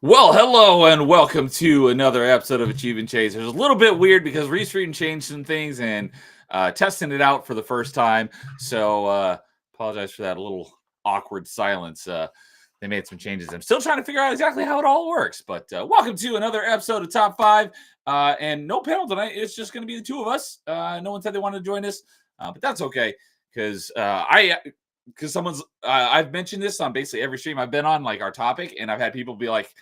Well, hello and welcome to another episode of Achievement Chasers. A little bit weird because Restream changed some things and testing it out for the first time. So apologize for that little awkward silence. They made some changes. I'm still trying to figure out exactly how it all works. But welcome to another episode of Top 5. And no panel tonight. It's just going to be the two of us. No one said they wanted to join us, but that's okay because I've mentioned this on basically every stream I've been on, like our topic, and I've had people be like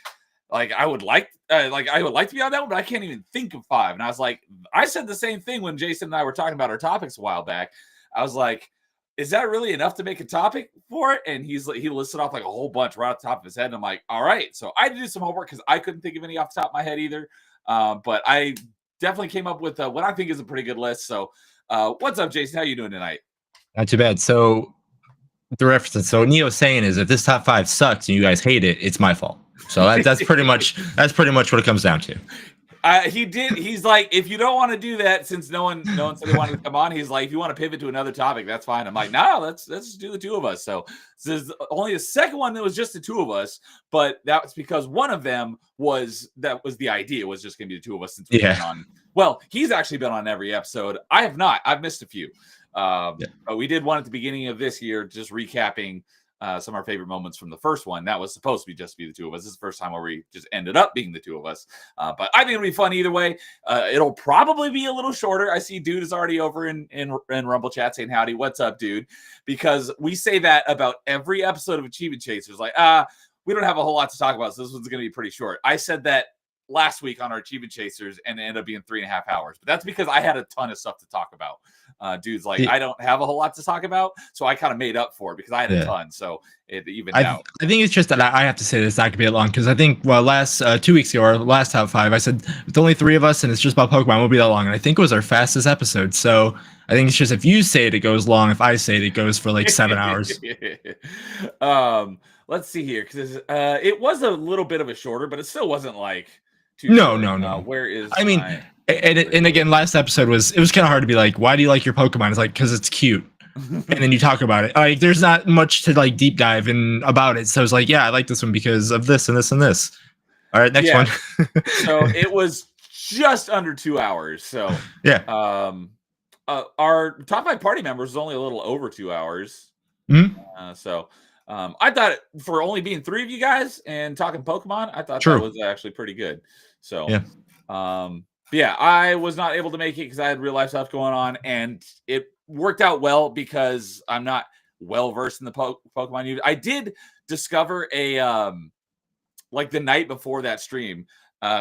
I would like to be on that one, but I can't even think of 5. And I was like, I said the same thing when Jason and I were talking about our topics a while back. I was like, is that really enough to make a topic for it? And he listed off like a whole bunch right off the top of his head. And I'm like, all right. So I had to do some homework because I couldn't think of any off the top of my head either. But I definitely came up with what I think is a pretty good list. So what's up, Jason? How you doing tonight? Not too bad. So the reference, so Neo's saying is if this top 5 sucks and you guys hate it, it's my fault. So that's pretty much what it comes down to. He's like, if you don't want to do that, since no one said they wanted to come on, he's like, if you want to pivot to another topic, that's fine. I'm like, no, let's just do the two of us. So there's only a second one that was just the two of us, but that was because one of them was the idea, was just gonna be the two of us since we've been on. Well, he's actually been on every episode. I have not. I've missed a few. But we did one at the beginning of this year, just recapping some of our favorite moments from the first one. That was supposed to be just be the two of us. This is the first time where we just ended up being the two of us. But I think it'll be fun either way. It'll probably be a little shorter. I see Dude is already over in Rumble chat saying howdy. What's up, Dude? Because we say that about every episode of Achievement Chasers. Like, we don't have a whole lot to talk about, so this one's going to be pretty short. I said that last week on our Achievement Chasers, and it ended up being 3.5 hours. But that's because I had a ton of stuff to talk about. Dude's like, I don't have a whole lot to talk about, so I kind of made up for it because I had a ton. So it evened out. I think it's just that I have to say this not gonna be long because I think last 2 weeks ago, or last top 5, I said with only 3 of us and it's just about Pokemon, it won't be that long. And I think it was our fastest episode. So I think it's just if you say it goes long. If I say it goes for like 7 hours. Let's see here, because it was a little bit of a shorter, but it still wasn't like too no. Where is and again, last episode was kind of hard to be like, why do you like your Pokemon? It's like, because it's cute. And then you talk about it. Like, there's not much to like deep dive in about it. So it's like, yeah, I like this one because of this and this and this. All right, next one. So it was just under 2 hours. So yeah. Our top 5 party members was only a little over 2 hours. Mm-hmm. I thought for only being 3 of you guys and talking Pokemon, I thought that was actually pretty good. So yeah, I was not able to make it because I had real life stuff going on, and it worked out well because I'm not well versed in the Pokemon. I did discover like the night before that stream,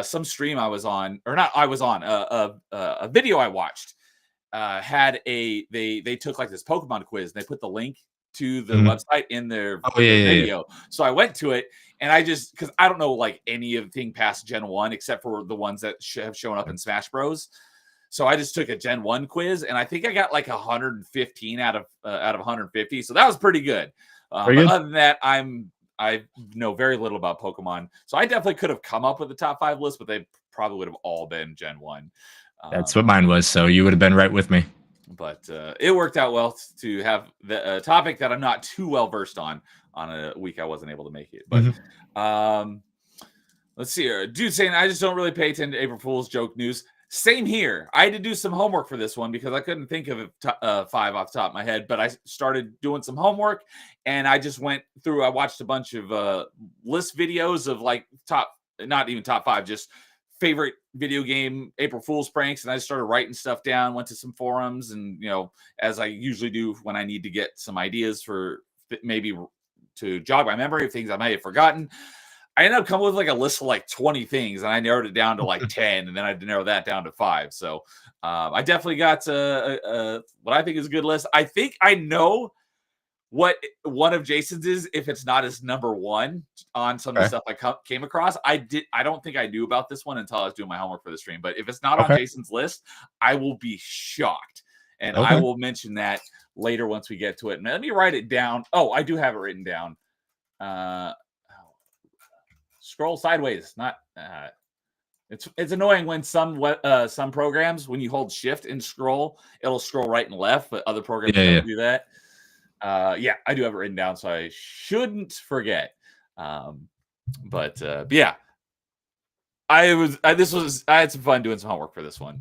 some stream I was on, or not, I was on a video I watched had they took like this Pokemon quiz and they put the link to the website in their video. So I went to it, and I just, because I don't know like anything past Gen 1 except for the ones that have shown up in Smash Bros. So I just took a Gen 1 quiz, and I think I got like 115 out of 150. So that was pretty good. But other than that, I know very little about Pokemon. So I definitely could have come up with a top 5 list, but they probably would have all been Gen 1. That's what mine was. So you would have been right with me. But it worked out well to have the topic that I'm not too well versed on a week I wasn't able to make it. But let's see here. Dude saying, I just don't really pay attention to April Fool's joke news. Same here. I had to do some homework for this one because I couldn't think of 5 off the top of my head. But I started doing some homework, and I just went through. I watched a bunch of list videos of like not even top 5, just favorite video game April Fool's pranks, and I started writing stuff down, went to some forums, and as I usually do when I need to get some ideas for maybe to jog my memory of things I may have forgotten. I ended up coming with like a list of like 20 things, and I narrowed it down to like 10, and then I had to narrow that down to 5. So I definitely got what I think is a good list. I think I know what one of Jason's is, if it's not his number one on some of the stuff I came across. I don't think I knew about this one until I was doing my homework for the stream. But if it's not on Jason's list, I will be shocked, and I will mention that later once we get to it. And let me write it down. Oh, I do have it written down. Scroll sideways. Not. It's annoying when some programs, when you hold shift and scroll, it'll scroll right and left, but other programs don't do that. Yeah, I do have it written down, so I shouldn't forget. But yeah, I had some fun doing some homework for this one.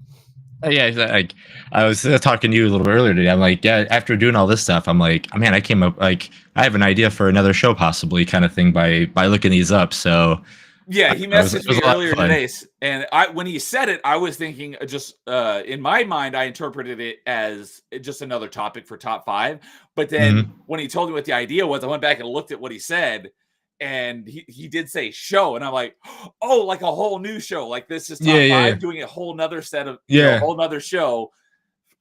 Yeah, like I was talking to you a little bit earlier today. I'm like, yeah, after doing all this stuff, I'm like, man, I came up like I have an idea for another show possibly, kind of thing by looking these up. So yeah, he messaged me earlier today, and when he said it, I was thinking just in my mind, I interpreted it as just another topic for top 5. But then when he told me what the idea was, I went back and looked at what he said, and he did say show, and I'm like, oh, like a whole new show, like this is top 5 doing a whole nother set of a whole nother show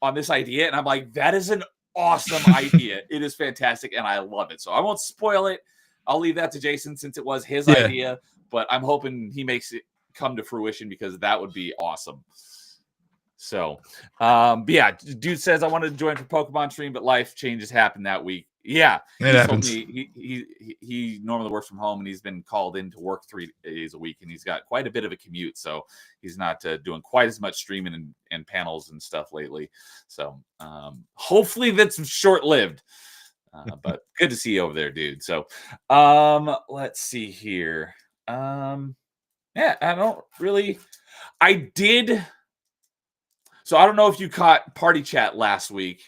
on this idea, and I'm like, that is an awesome idea. It is fantastic, and I love it. So I won't spoil it. I'll leave that to Jason since it was his idea. But I'm hoping he makes it come to fruition because that would be awesome. So, but yeah, dude says I wanted to join for Pokemon stream, but life changes happened that week. Yeah, it happens. He normally works from home, and he's been called in to work 3 days a week, and he's got quite a bit of a commute, so he's not doing quite as much streaming and panels and stuff lately. So, hopefully that's short-lived. But good to see you over there, dude. So, let's see here. Yeah, I did. So I don't know if you caught Party Chat last week.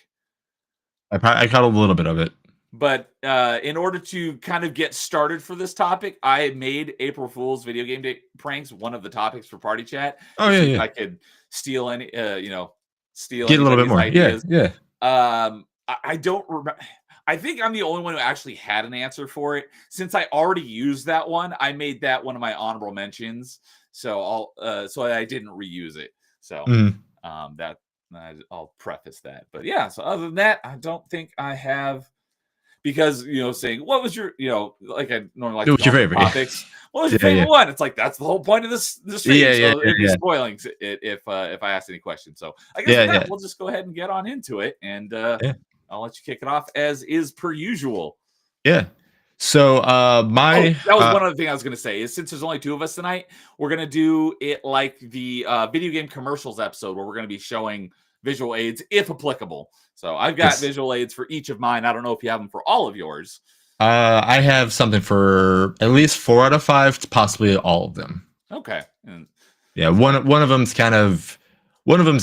I caught a little bit of it. But in order to kind of get started for this topic, I made April Fool's video game day pranks one of the topics for Party Chat. Oh yeah. I could steal any, steal. Get a little bit more. Ideas. Yeah. I don't remember. I think I'm the only one who actually had an answer for it. Since I already used that one, I made that one of my honorable mentions. So I didn't reuse it. So I'll preface that. But yeah, so other than that, I don't think I have, because saying what was your like I normally like what's your favorite topics. What was your favorite one? It's like that's the whole point of this stream. So it'd be spoiling it if I asked any questions. So I guess we'll just go ahead and get on into it, and I'll let you kick it off as is per usual. Yeah. So that was one other thing I was going to say is since there's only 2 of us tonight, we're going to do it like the video game commercials episode where we're going to be showing visual aids if applicable. So I've got visual aids for each of mine. I don't know if you have them for all of yours. I have something for at least 4 out of 5, possibly all of them. Okay. Yeah, one of them's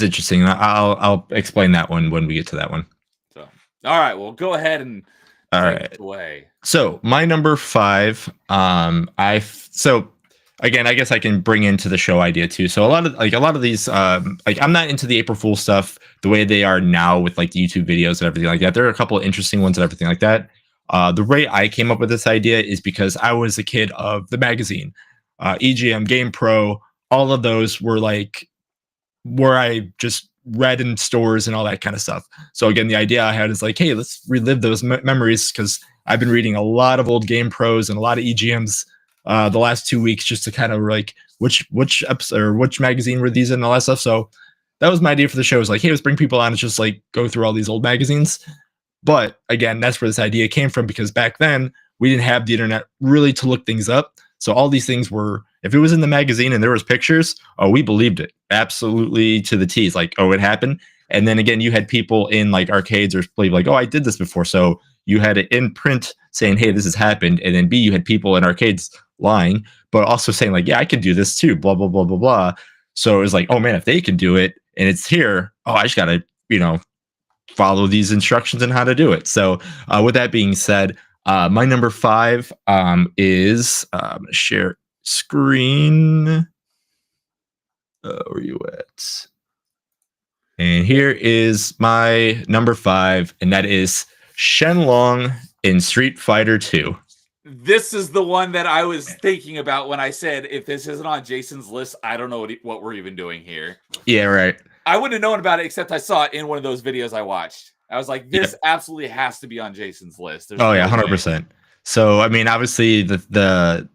interesting. I'll explain that one when we get to that one. So, all right, well, go ahead and take it away. So my number 5, again, I guess I can bring into the show idea too. So a lot of these, I'm not into the April Fool stuff the way they are now with like the YouTube videos and everything like that. There are a couple of interesting ones and everything like that. The way I came up with this idea is because I was a kid of the magazine, EGM, Game Pro. All of those were like where I just read in stores and all that kind of stuff. So again, the idea I had is like, hey, let's relive those memories, because I've been reading a lot of old Game Pros and a lot of EGMs the last 2 weeks, just to kind of like which episode or which magazine were these in and all that stuff. So that was my idea for the show. Is like, hey, let's bring people on and just like go through all these old magazines. But again, that's where this idea came from, because back then we didn't have the internet really to look things up. So all these things were, if it was in the magazine and there was pictures, we believed it absolutely to the T. It's like, it happened. And then again, you had people in like arcades or believe like, I did this before. So you had it in print saying, hey, this has happened. And then B, you had people in arcades lying, but also saying like, yeah, I can do this too, blah, blah, blah, blah, blah. So it was like, oh man, if they can do it and it's here, I just got to, follow these instructions on how to do it. So with that being said, my number 5 is share screen. Where are you at? And here is my number 5, and that is Shenlong in Street Fighter 2. This is the one that I was thinking about when I said, if this isn't on Jason's list, I don't know what we're even doing here. Yeah, right. I wouldn't have known about it except I saw it in one of those videos I watched. I was like, this absolutely has to be on Jason's list. There's yeah, no way. 100%. So I mean, obviously the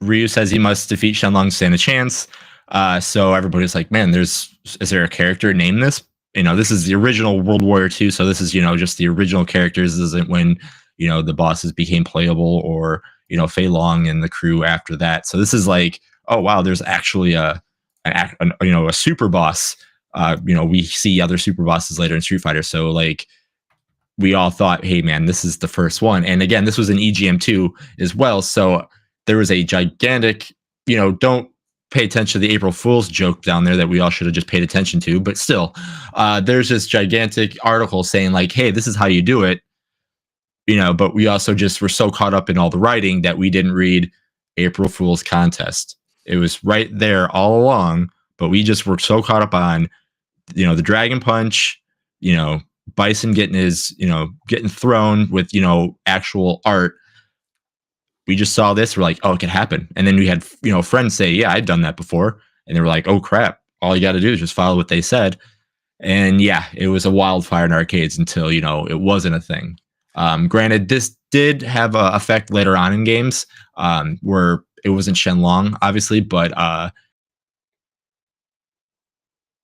Ryu says he must defeat Shenlong to stand a chance. So everybody's like, man, is there a character named this? This is the original World War II, so this is just the original characters. This isn't when the bosses became playable, or Fei Long and the crew after that. So this is like, oh wow, there's actually a super boss. We see other super bosses later in Street Fighter, so like we all thought, hey man, this is the first one. And again, this was an EGM2 as well, so there was a gigantic, don't pay attention to the April Fool's joke down there that we all should have just paid attention to, but still, there's this gigantic article saying like, hey, this is how you do it, but we also just were so caught up in all the writing that we didn't read April Fool's contest. It was right there all along, but we just were so caught up on, the Dragon Punch, Bison getting thrown with, actual art. We just saw this. We're like, oh, it can happen. And then we had, friends say, yeah, I've done that before. And they were like, oh crap. All you got to do is just follow what they said. And yeah, it was a wildfire in arcades until, it wasn't a thing. Granted, this did have an effect later on in games, where it wasn't Shenlong, obviously, but,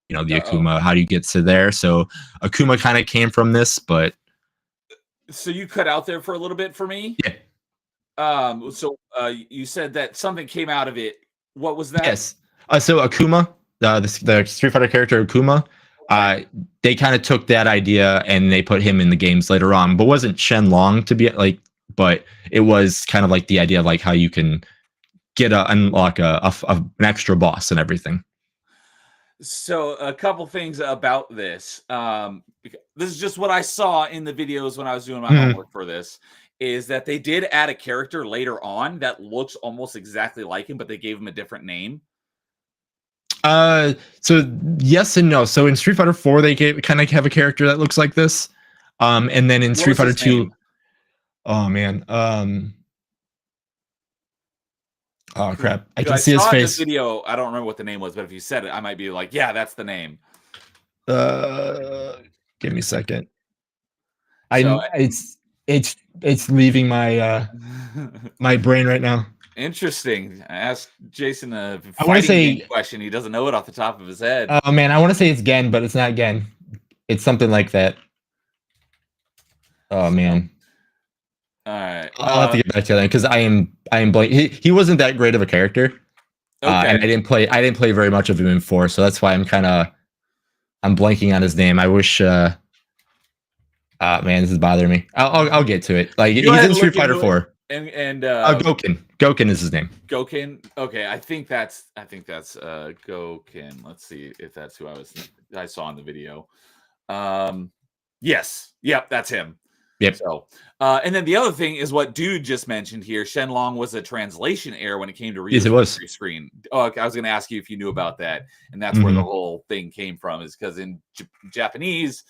the Akuma, how do you get to there? So Akuma kind of came from this, but. So you cut out there for a little bit for me? Yeah. So you said that something came out of it. What was that? Yes. So Akuma, the Street Fighter character Akuma, they kind of took that idea and they put him in the games later on, but wasn't Shenlong to be like, but it was kind of like the idea of like how you can unlock an extra boss and everything. So a couple things about this. This is just what I saw in the videos when I was doing my homework for this. Is that they did add a character later on that looks almost exactly like him, but they gave him a different name. So yes and no. So in Street Fighter 4, they kind of have a character that looks like this. And then in Street Fighter 2, oh man, oh crap, I can see his face. Video, I don't remember what the name was, but if you said it, I might be like, yeah, that's the name. Give me a second. It's leaving my my brain right now. Interesting. I asked Jason a question. He doesn't know it off the top of his head. Oh man, I want to say it's Gen, but it's not Gen. It's something like that. Oh man. All right. I'll have to get back to that because I am blank. He wasn't that great of a character. Okay. And I didn't play very much of him in 4, so that's why I'm blanking on his name. I wish man, this is bothering me. I'll get to it. Like he's in Street Fighter 4. And Gouken is his name. Gouken. Okay, I think that's Gouken. Let's see if that's who I saw in the video. Yes. Yep, that's him. Yep. So, and then the other thing is what Dude just mentioned here. Shenlong was a translation error when it came to Yes, it was. Screen. Oh, I was going to ask you if you knew about that, and that's where the whole thing came from. Is because in Japanese,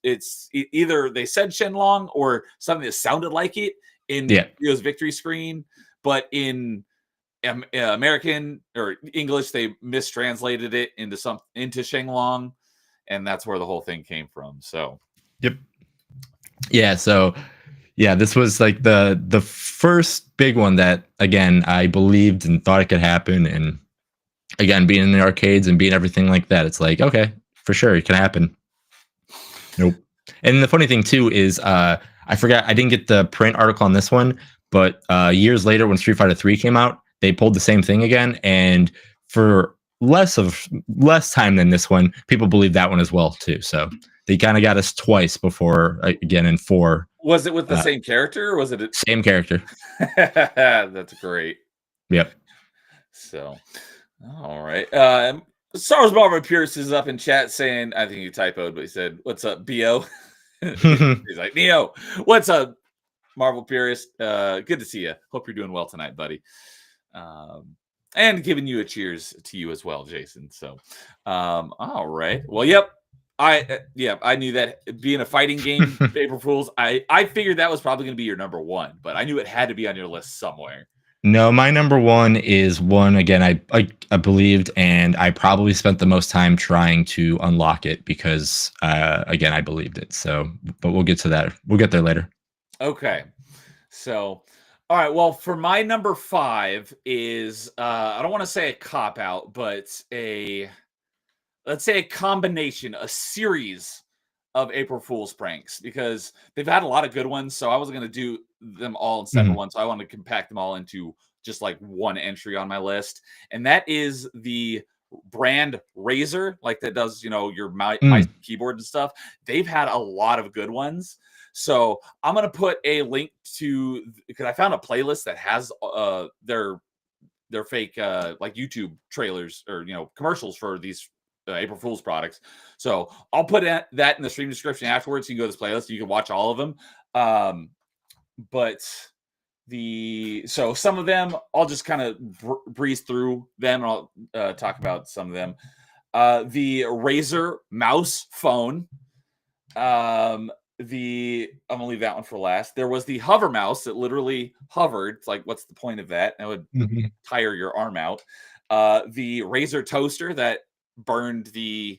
it's either they said Shenlong or something that sounded like it in Ryo's victory screen, but in American or English they mistranslated it into Shenlong, and that's where the whole thing came from. So, yep. Yeah, so yeah, this was like the first big one that again I believed and thought it could happen, and again being in the arcades and being everything like that, it's like okay, for sure it can happen. Nope. And the funny thing too is I forgot I didn't get the print article on this one, but years later when Street Fighter 3 came out, they pulled the same thing again, and for less time than this one, people believe that one as well too. So they kind of got us twice before again in 4. Was it with the same character or was it same character? That's great. Yep. So, all right. Star Wars Marvel Pierce is up in chat saying, I think you typoed, but he said, "What's up, Bo?" He's like, "Neo, what's up, Marvel Purist? Good to see you. Hope you're doing well tonight, buddy." And giving you a cheers to you as well, Jason. So, all right. Well, yep. I knew that being a fighting game, April Fools, I figured that was probably going to be your number one, but I knew it had to be on your list somewhere. No, my number one is one again. I believed, and I probably spent the most time trying to unlock it because again I believed it. So, but we'll get to that. We'll get there later. Okay, so all right. Well, for my number 5 is I don't want to say a cop out, but let's say a combination, a series of April Fool's pranks, because they've had a lot of good ones. So I wasn't going to do them all in separate ones. So I wanted to compact them all into just like one entry on my list. And that is the brand Razer, like that does, your mouse keyboard and stuff. They've had a lot of good ones. So I'm going to put a link to, because I found a playlist that has their fake like YouTube trailers or, commercials for these April Fool's products. So I'll put that in the stream description afterwards. You can go to this playlist. You can watch all of them. So some of them I'll just kind of breeze through them. And I'll talk about some of them. The Razer mouse phone. I'm gonna leave that one for last. There was the hover mouse that literally hovered. It's like, what's the point of that? That would tire your arm out. The Razer toaster that burned the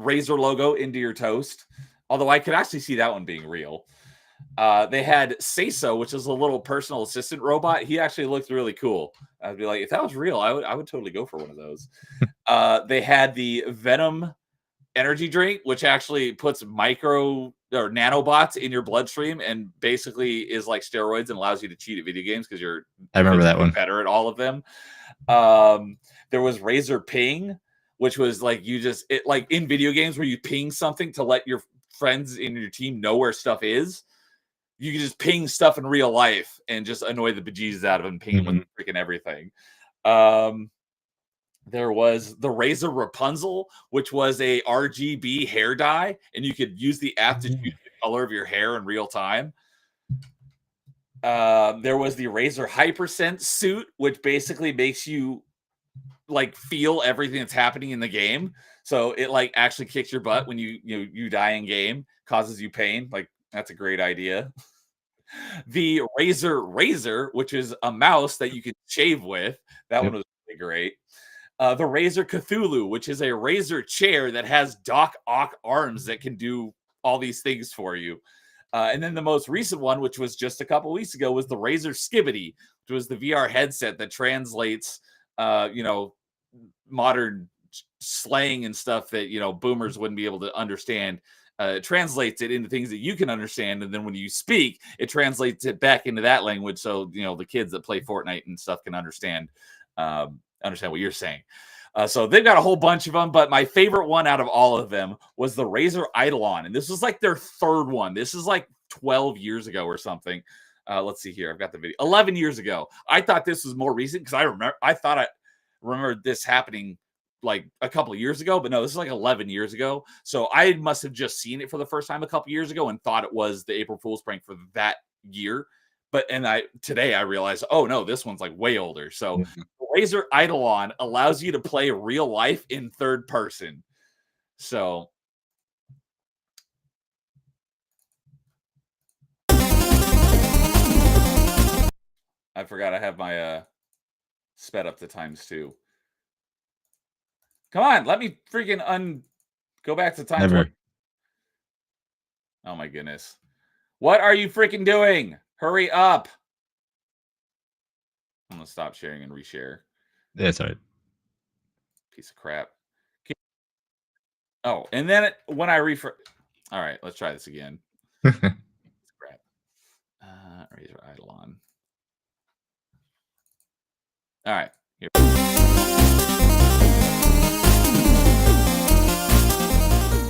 Razer logo into your toast. Although I could actually see that one being real. They had Sayso, which is a little personal assistant robot. He actually looked really cool. I'd be like, if that was real, I would totally go for one of those. They had the Venom energy drink, which actually puts micro or nanobots in your bloodstream and basically is like steroids and allows you to cheat at video games because I remember that one better at all of them. There was Razer Ping, which was like like in video games where you ping something to let your friends in your team know where stuff is. You can just ping stuff in real life and just annoy the bejesus out of them, ping them with freaking everything. There was the Razer Rapunzel, which was a RGB hair dye, and you could use the app to choose the color of your hair in real time. There was the Razer Hypersense suit, which basically makes you like feel everything that's happening in the game. So it like actually kicks your butt when you die in game, causes you pain. Like, that's a great idea. The Razer, which is a mouse that you could shave with. That one was really great. The Razer Cthulhu, which is a Razer chair that has Doc Ock arms that can do all these things for you. And then the most recent one, which was just a couple weeks ago, was the Razer Skibidi, which was the VR headset that translates, modern slang and stuff that, boomers wouldn't be able to understand. Translates it into things that you can understand. And then when you speak, it translates it back into that language. So, the kids that play Fortnite and stuff can understand what you're saying. So they've got a whole bunch of them, but my favorite one out of all of them was the Razer Eidolon. And this was like their third one. This is like 12 years ago or something. Let's see here. I've got the video. 11 years ago. I thought this was more recent because I remember this happening like a couple of years ago, but no, this is like 11 years ago. So I must have just seen it for the first time a couple of years ago and thought it was the April Fool's prank for that year. Today I realized, oh no, this one's like way older. So Razer Eidolon allows you to play real life in third person. So I forgot I have my sped up the times 2. Come on, let me freaking go back to time. Never. Oh my goodness. What are you freaking doing? Hurry up. I'm going to stop sharing and reshare. That's all right. Piece of crap. Oh, and then when I refresh. All right, let's try this again. Crap. Razer Eidolon. All right. Here.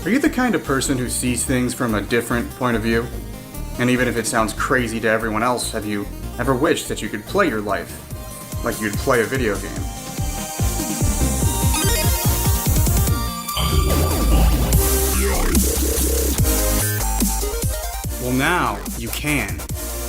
Are you the kind of person who sees things from a different point of view? And even if it sounds crazy to everyone else, have you ever wished that you could play your life like you'd play a video game? Well, now you can.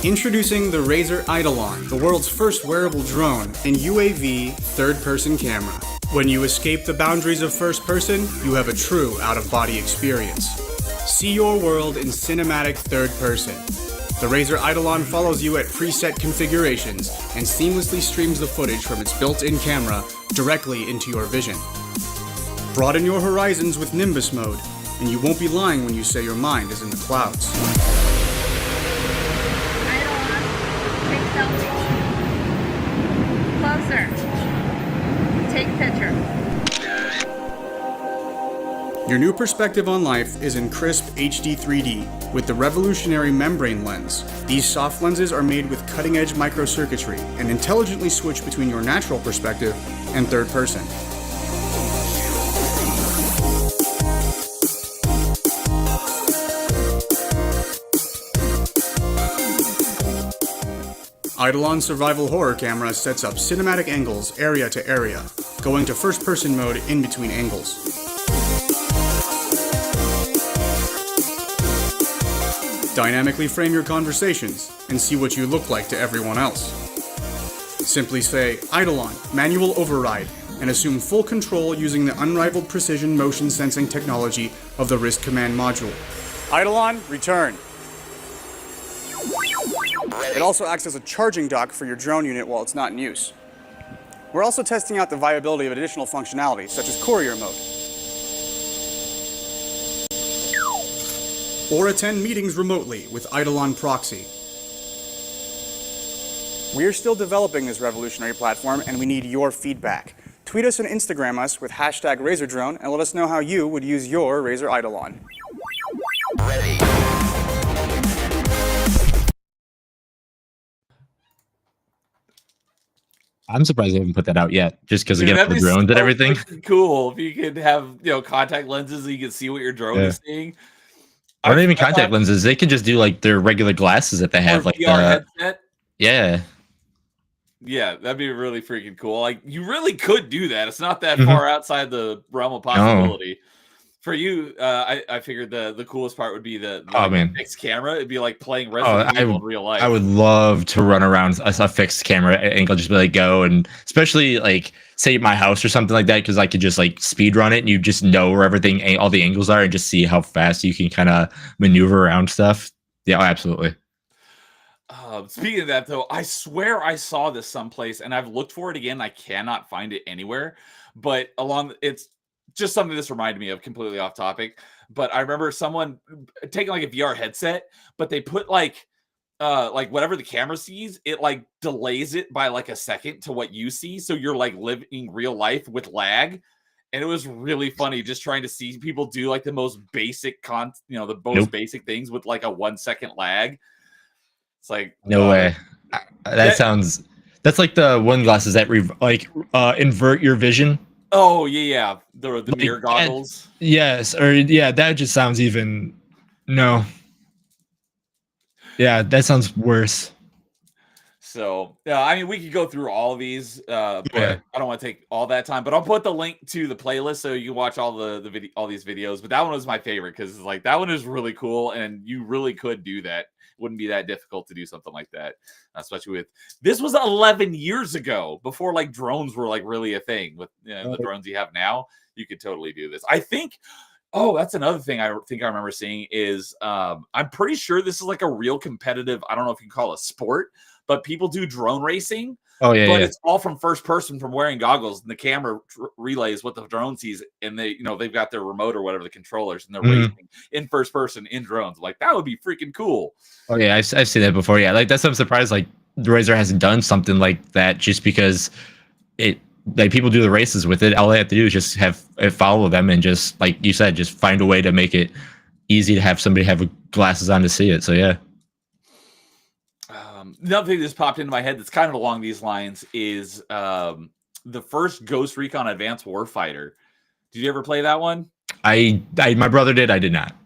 Introducing the Razer Eidolon, the world's first wearable drone and UAV third-person camera. When you escape the boundaries of first person, you have a true out-of-body experience. See your world in cinematic third person. The Razer Eidolon follows you at preset configurations and seamlessly streams the footage from its built-in camera directly into your vision. Broaden your horizons with Nimbus mode, and you won't be lying when you say your mind is in the clouds. Eidolon, take selfie. Closer. Take picture. Your new perspective on life is in crisp HD 3D with the revolutionary membrane lens. These soft lenses are made with cutting-edge microcircuitry and intelligently switch between your natural perspective and third person. Eidolon Survival Horror Camera sets up cinematic angles area to area, going to first-person mode in between angles. Dynamically frame your conversations and see what you look like to everyone else. Simply say, Eidolon, manual override, and assume full control using the unrivaled precision motion sensing technology of the wrist command module. Eidolon, return. It also acts as a charging dock for your drone unit while it's not in use. We're also testing out the viability of additional functionality, such as courier mode. Or attend meetings remotely with Eidolon Proxy. We're still developing this revolutionary platform, and we need your feedback. Tweet us and Instagram us with hashtag RazerDrone and let us know how you would use your Razer Eidolon. I'm surprised they haven't put that out yet, just because Dude, again, that'd the be drones and so everything. freaking cool if you could have contact lenses so you can see what your drone is seeing. Or not even contact lenses. They can just do like their regular glasses that they have, like VR headset. Yeah. Yeah, that'd be really freaking cool. Like, you really could do that. It's not that far outside the realm of possibility. For you, I figured the coolest part would be the fixed camera. It'd be like playing Resident Evil in real life. I would love to run around a fixed camera angle, just be like go, and especially like say my house or something like that, because I could just like speed run it and you just know where everything, all the angles are, and just see how fast you can kind of maneuver around stuff. Yeah, absolutely. Speaking of that, though, I swear I saw this someplace, and I've looked for it again. I cannot find it anywhere. But it's just something this reminded me of, completely off topic. But I remember someone taking like a VR headset, but they put like whatever the camera sees, it like delays it by like a second to what you see, so you're like living real life with lag. And it was really funny just trying to see people do like the most basic basic things with like a 1 second lag. It's like, no way. That's like the one glasses that invert your vision. Oh yeah. The mirror goggles. Yes, or yeah, that just sounds even no. Yeah, that sounds worse. So yeah, I mean, we could go through all of these, but I don't want to take all that time. But I'll put the link to the playlist so you can watch all all these videos. But that one was my favorite because like that one is really cool, and you really could do that. Wouldn't be that difficult to do something like that, especially with this was 11 years ago, before like drones were like really a thing. With the drones you have now, you could totally do this. I think. Oh, that's another thing I think I remember seeing is I'm pretty sure this is like a real competitive. I don't know if you can call it a sport, but people do drone racing. Oh yeah, but it's all from first person, from wearing goggles, and the camera relays what the drone sees, and they've got their remote or whatever, the controllers, and they're racing in first person in drones. Like that would be freaking cool. Oh yeah, I've seen that before. Yeah, like that's what I'm surprised like the Razer hasn't done something like that, just because people do the races with it. All they have to do is just follow them, and just like you said, just find a way to make it easy to have somebody have glasses on to see it. So yeah. Another thing that's popped into my head that's kind of along these lines is the first Ghost Recon Advanced Warfighter. Did you ever play that one? My brother did. I did not.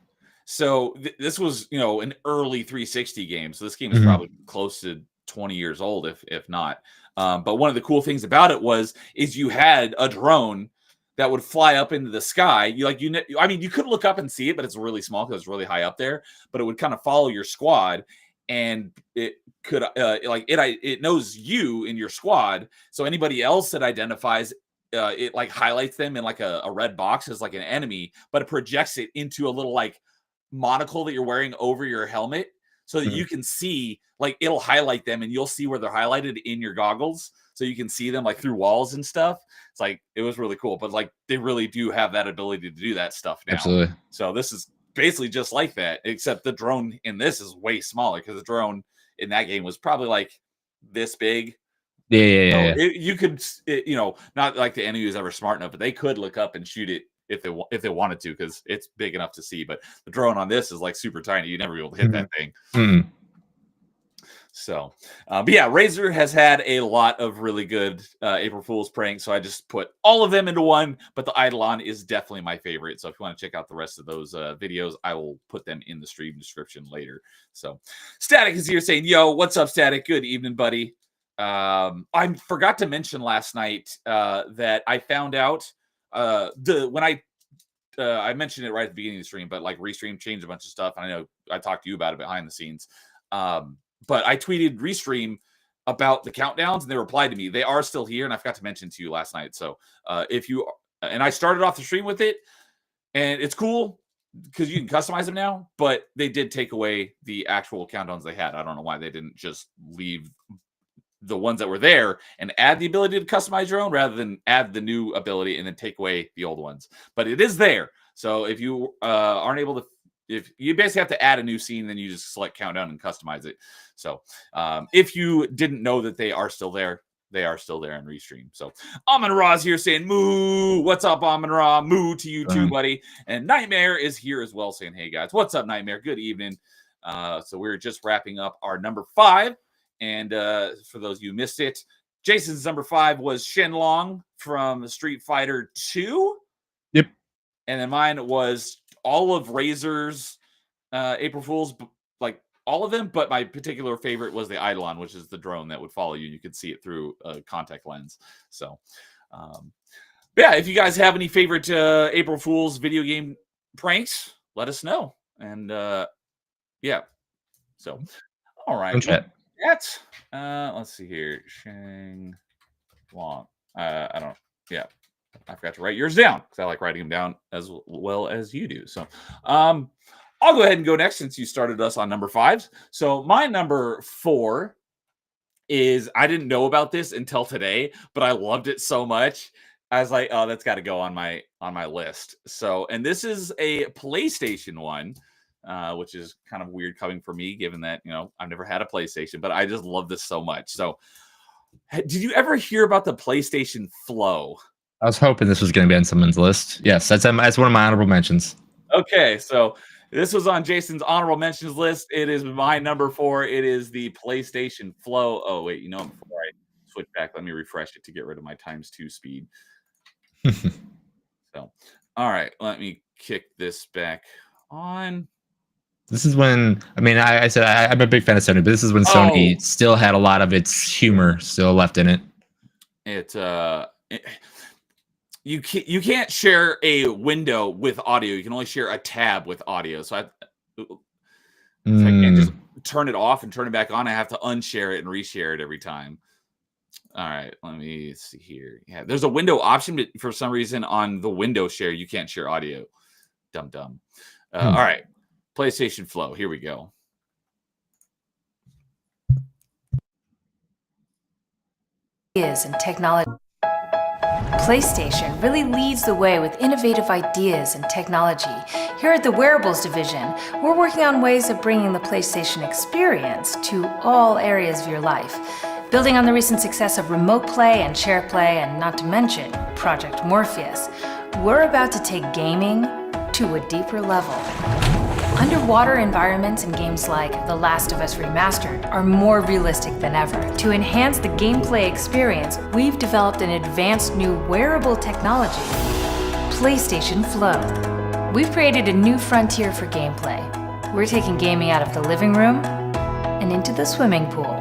So this was an early 360 game. So this game is probably close to 20 years old, if not. But one of the cool things about it is you had a drone that would fly up into the sky. You could look up and see it, but it's really small because it's really high up there. But it would kind of follow your squad, and it could it knows you in your squad. So anybody else that identifies it like highlights them in like a red box as like an enemy, but it projects it into a little like monocle that you're wearing over your helmet so that you can see, like it'll highlight them and you'll see where they're highlighted in your goggles. So you can see them like through walls and stuff. It's like, it was really cool, but like they really do have that ability to do that stuff now. Absolutely. So this is basically just like that, except the drone in this is way smaller because the drone in that game was probably like this big. Yeah. You could, not like the enemy was ever smart enough, but they could look up and shoot it if they wanted to, because it's big enough to see. But the drone on this is like super tiny. You'd never be able to hit that thing. So, but yeah, Razer has had a lot of really good April Fool's pranks. So I just put all of them into one, but the Eidolon is definitely my favorite. So if you want to check out the rest of those videos, I will put them in the stream description later. So Static is here saying, yo, what's up, Static? Good evening, buddy. I forgot to mention last night that I found out when I mentioned it right at the beginning of the stream, but like Restream changed a bunch of stuff. And I know I talked to you about it behind the scenes. But I tweeted Restream about the countdowns and they replied to me. They are still here. And I forgot to mention to you last night. So and I started off the stream with it and it's cool because you can customize them now, but they did take away the actual countdowns they had. I don't know why they didn't just leave the ones that were there and add the ability to customize your own rather than add the new ability and then take away the old ones. But it is there. So if you aren't able to, if you basically have to add a new scene, then you just select countdown and customize it. So if you didn't know that they are still there, they are still there in Restream. So Amon Ra's here saying, moo. What's up, Amon Ra? Moo to you too, buddy. And Nightmare is here as well saying, hey, guys. What's up, Nightmare? Good evening. So we're just wrapping up our number 5. And for those of you who missed it, Jason's number 5 was Shenlong from Street Fighter 2. Yep. And then mine was all of Razer's April Fool's, like all of them. But my particular favorite was the Eidolon, which is the drone that would follow you. You could see it through a contact lens. So, yeah, if you guys have any favorite April Fool's video game pranks, let us know. And yeah, so all right. Let's see here. Shang Long. I forgot to write yours down because I like writing them down as well as you do. So I'll go ahead and go next since you started us on number 5. So my number 4 is, I didn't know about this until today, but I loved it so much. I was like, oh, that's got to go on my list. So, and this is a PlayStation one. Which is kind of weird coming from me, given that, I've never had a PlayStation, but I just love this so much. So did you ever hear about the PlayStation Flow? I was hoping this was going to be on someone's list. Yes, that's one of my honorable mentions. Okay, so this was on Jason's honorable mentions list. It is my number 4. It is the PlayStation Flow. Oh, wait, before I switch back, let me refresh it to get rid of my ×2 speed. So, all right, let me kick this back on. This is when, I said I'm a big fan of Sony, but this is when Sony still had a lot of its humor still left in it. You can't share a window with audio. You can only share a tab with audio. So I can't just turn it off and turn it back on. I have to unshare it and reshare it every time. All right, let me see here. Yeah, there's a window option, but for some reason on the window share, you can't share audio. Dumb. All right. PlayStation Flow. Here we go. And technology. PlayStation really leads the way with innovative ideas and technology. Here at the Wearables Division, we're working on ways of bringing the PlayStation experience to all areas of your life. Building on the recent success of Remote Play and Share Play, and not to mention Project Morpheus, we're about to take gaming to a deeper level. Underwater environments in games like The Last of Us Remastered are more realistic than ever. To enhance the gameplay experience, we've developed an advanced new wearable technology, PlayStation Flow. We've created a new frontier for gameplay. We're taking gaming out of the living room and into the swimming pool.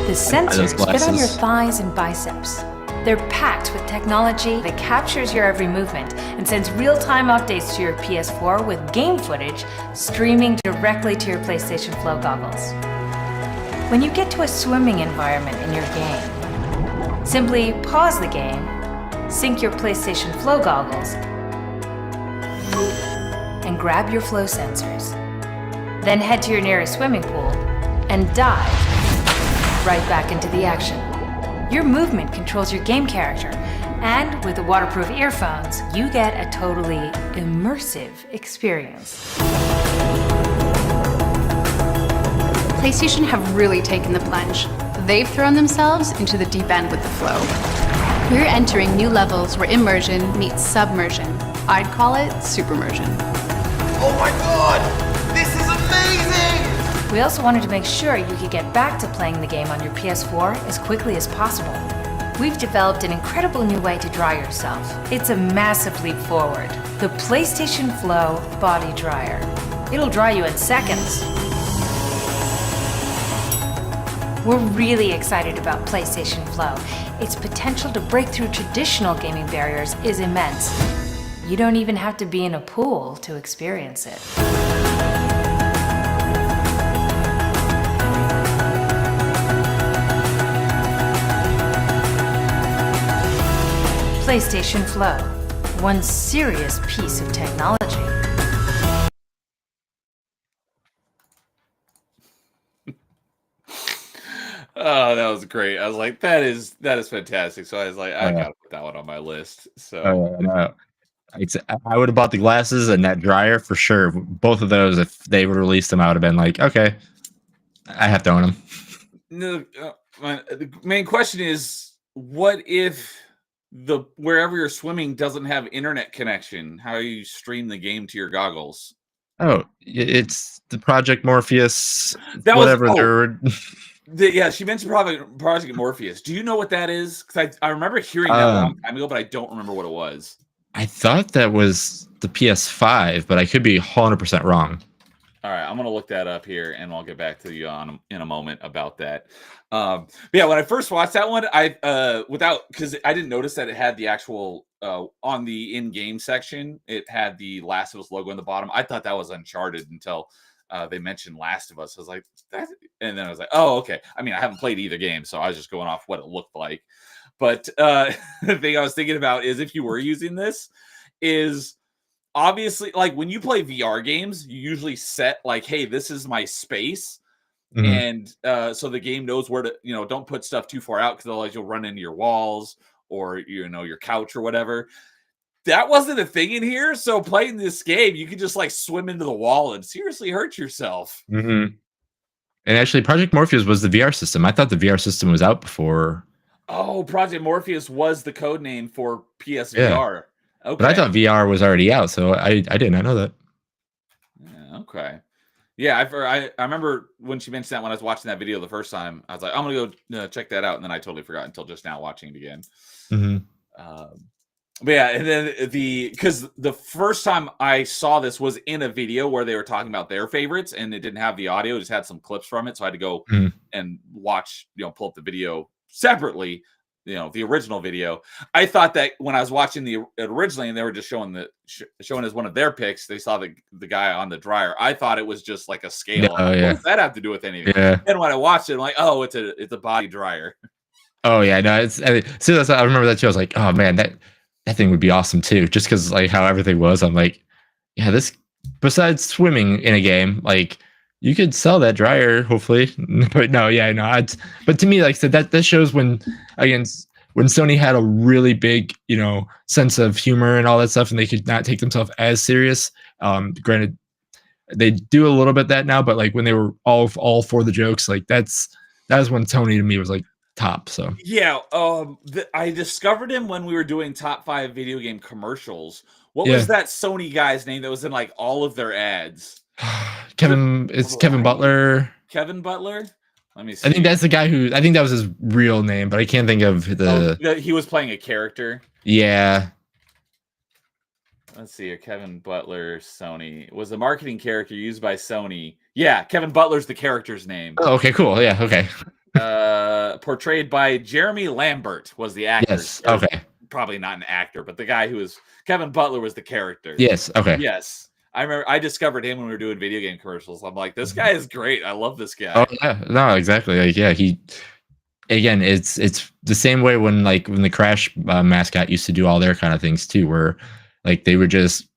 The sensors fit on your thighs and biceps. They're packed with technology that captures your every movement and sends real-time updates to your PS4 with game footage streaming directly to your PlayStation Flow goggles. When you get to a swimming environment in your game, Simply pause the game, sync your PlayStation Flow goggles, and grab your flow sensors. Then head to your nearest swimming pool and dive right back into the action. Your movement controls your game character, and with the waterproof earphones, you get a totally immersive experience. PlayStation have really taken the plunge. They've thrown themselves into the deep end with the Flow. We're entering new levels where immersion meets submersion. I'd call it supermersion. Oh my god! This is amazing! We also wanted to make sure you could get back to playing the game on your PS4 as quickly as possible. We've developed an incredible new way to dry yourself. It's a massive leap forward. The PlayStation Flow Body Dryer. It'll dry you in seconds. We're really excited about PlayStation Flow. Its potential to break through traditional gaming barriers is immense. You don't even have to be in a pool to experience it. PlayStation Flow, one serious piece of technology. Oh, that was great. I was like, that is fantastic. So I was like, I gotta put that one on my list. So No. I would have bought the glasses and that dryer for sure. Both of those, if they would release them, I would have been like, okay, I have to own them. no, the main question is, what if the wherever you're swimming doesn't have internet connection? How do you stream the game to your goggles? Oh, it's the Project Morpheus, That was- whatever oh. they're. Yeah, she mentioned Project Morpheus. Do you know what that is? Because I remember hearing that a long time ago, but I don't remember what it was. I thought that was the PS5, but I could be 100% wrong. All right, I'm gonna look that up here, and I'll get back to you in a moment about that. But yeah, when I first watched that one, because I didn't notice that it had the actual on the in-game section, it had the Last of Us logo in the bottom. I thought that was Uncharted until they mentioned Last of Us. I was like, and then I was like, oh, okay. I mean, I haven't played either game, so I was just going off what it looked like. But the thing I was thinking about is if you were using this, is obviously like when you play VR games, you usually set like, hey, this is my space. Mhm. And so the game knows where to, don't put stuff too far out because otherwise you'll run into your walls or, your couch or whatever. That wasn't a thing in here. So playing this game, you could just like swim into the wall and seriously hurt yourself. Mm-hmm. And actually, Project Morpheus was the VR system. I thought the VR system was out before. Oh, Project Morpheus was the code name for PSVR. Okay. But I thought VR was already out, so I did not know that. Yeah, okay. Yeah, I remember when she mentioned that when I was watching that video the first time. I was like, I'm gonna go check that out, and then I totally forgot until just now watching it again. Mm-hmm. But yeah, and then because the first time I saw this was in a video where they were talking about their favorites, and it didn't have the audio; it just had some clips from it. So I had to go and watch, pull up the video separately. The original video. I thought that when I was watching it originally, and they were just showing as one of their picks, they saw the guy on the dryer. I thought it was just like a scale. Oh, What yeah. does that have to do with anything? Yeah. And when I watched it, I'm like, oh, it's a body dryer. Oh yeah, no. As soon as I remember that show, I was like, oh man, that thing would be awesome too. Just because like how everything was, I'm like, yeah, this besides swimming in a game, like you could sell that dryer hopefully. But no, yeah, no. But to me, like I said, that shows when Sony had a really big, sense of humor and all that stuff, and they could not take themselves as serious. Granted, they do a little bit that now, but like when they were all for the jokes, like that was when Tony to me was like top. So yeah, I discovered him when we were doing top 5 video game commercials. What Yeah. was that Sony guy's name that was in like all of their ads? Kevin Butler. Kevin Butler. Let me see. I think that's the guy I think that was his real name, but I can't think of He was playing a character. Yeah. Let's see. Kevin Butler, Sony was a marketing character used by Sony. Yeah, Kevin Butler's the character's name. Oh, okay, cool. Yeah, okay. Portrayed by Jeremy Lambert was the actor. Yes. Or Okay. Probably not an actor, but the guy who was Kevin Butler was the character. Yes. Okay. Yes. I remember I discovered him when we were doing video game commercials. I'm like, this guy is great. I love this guy. Oh yeah. No, exactly. Like, yeah, again, it's the same way when the Crash mascot used to do all their kind of things too, where like they were just,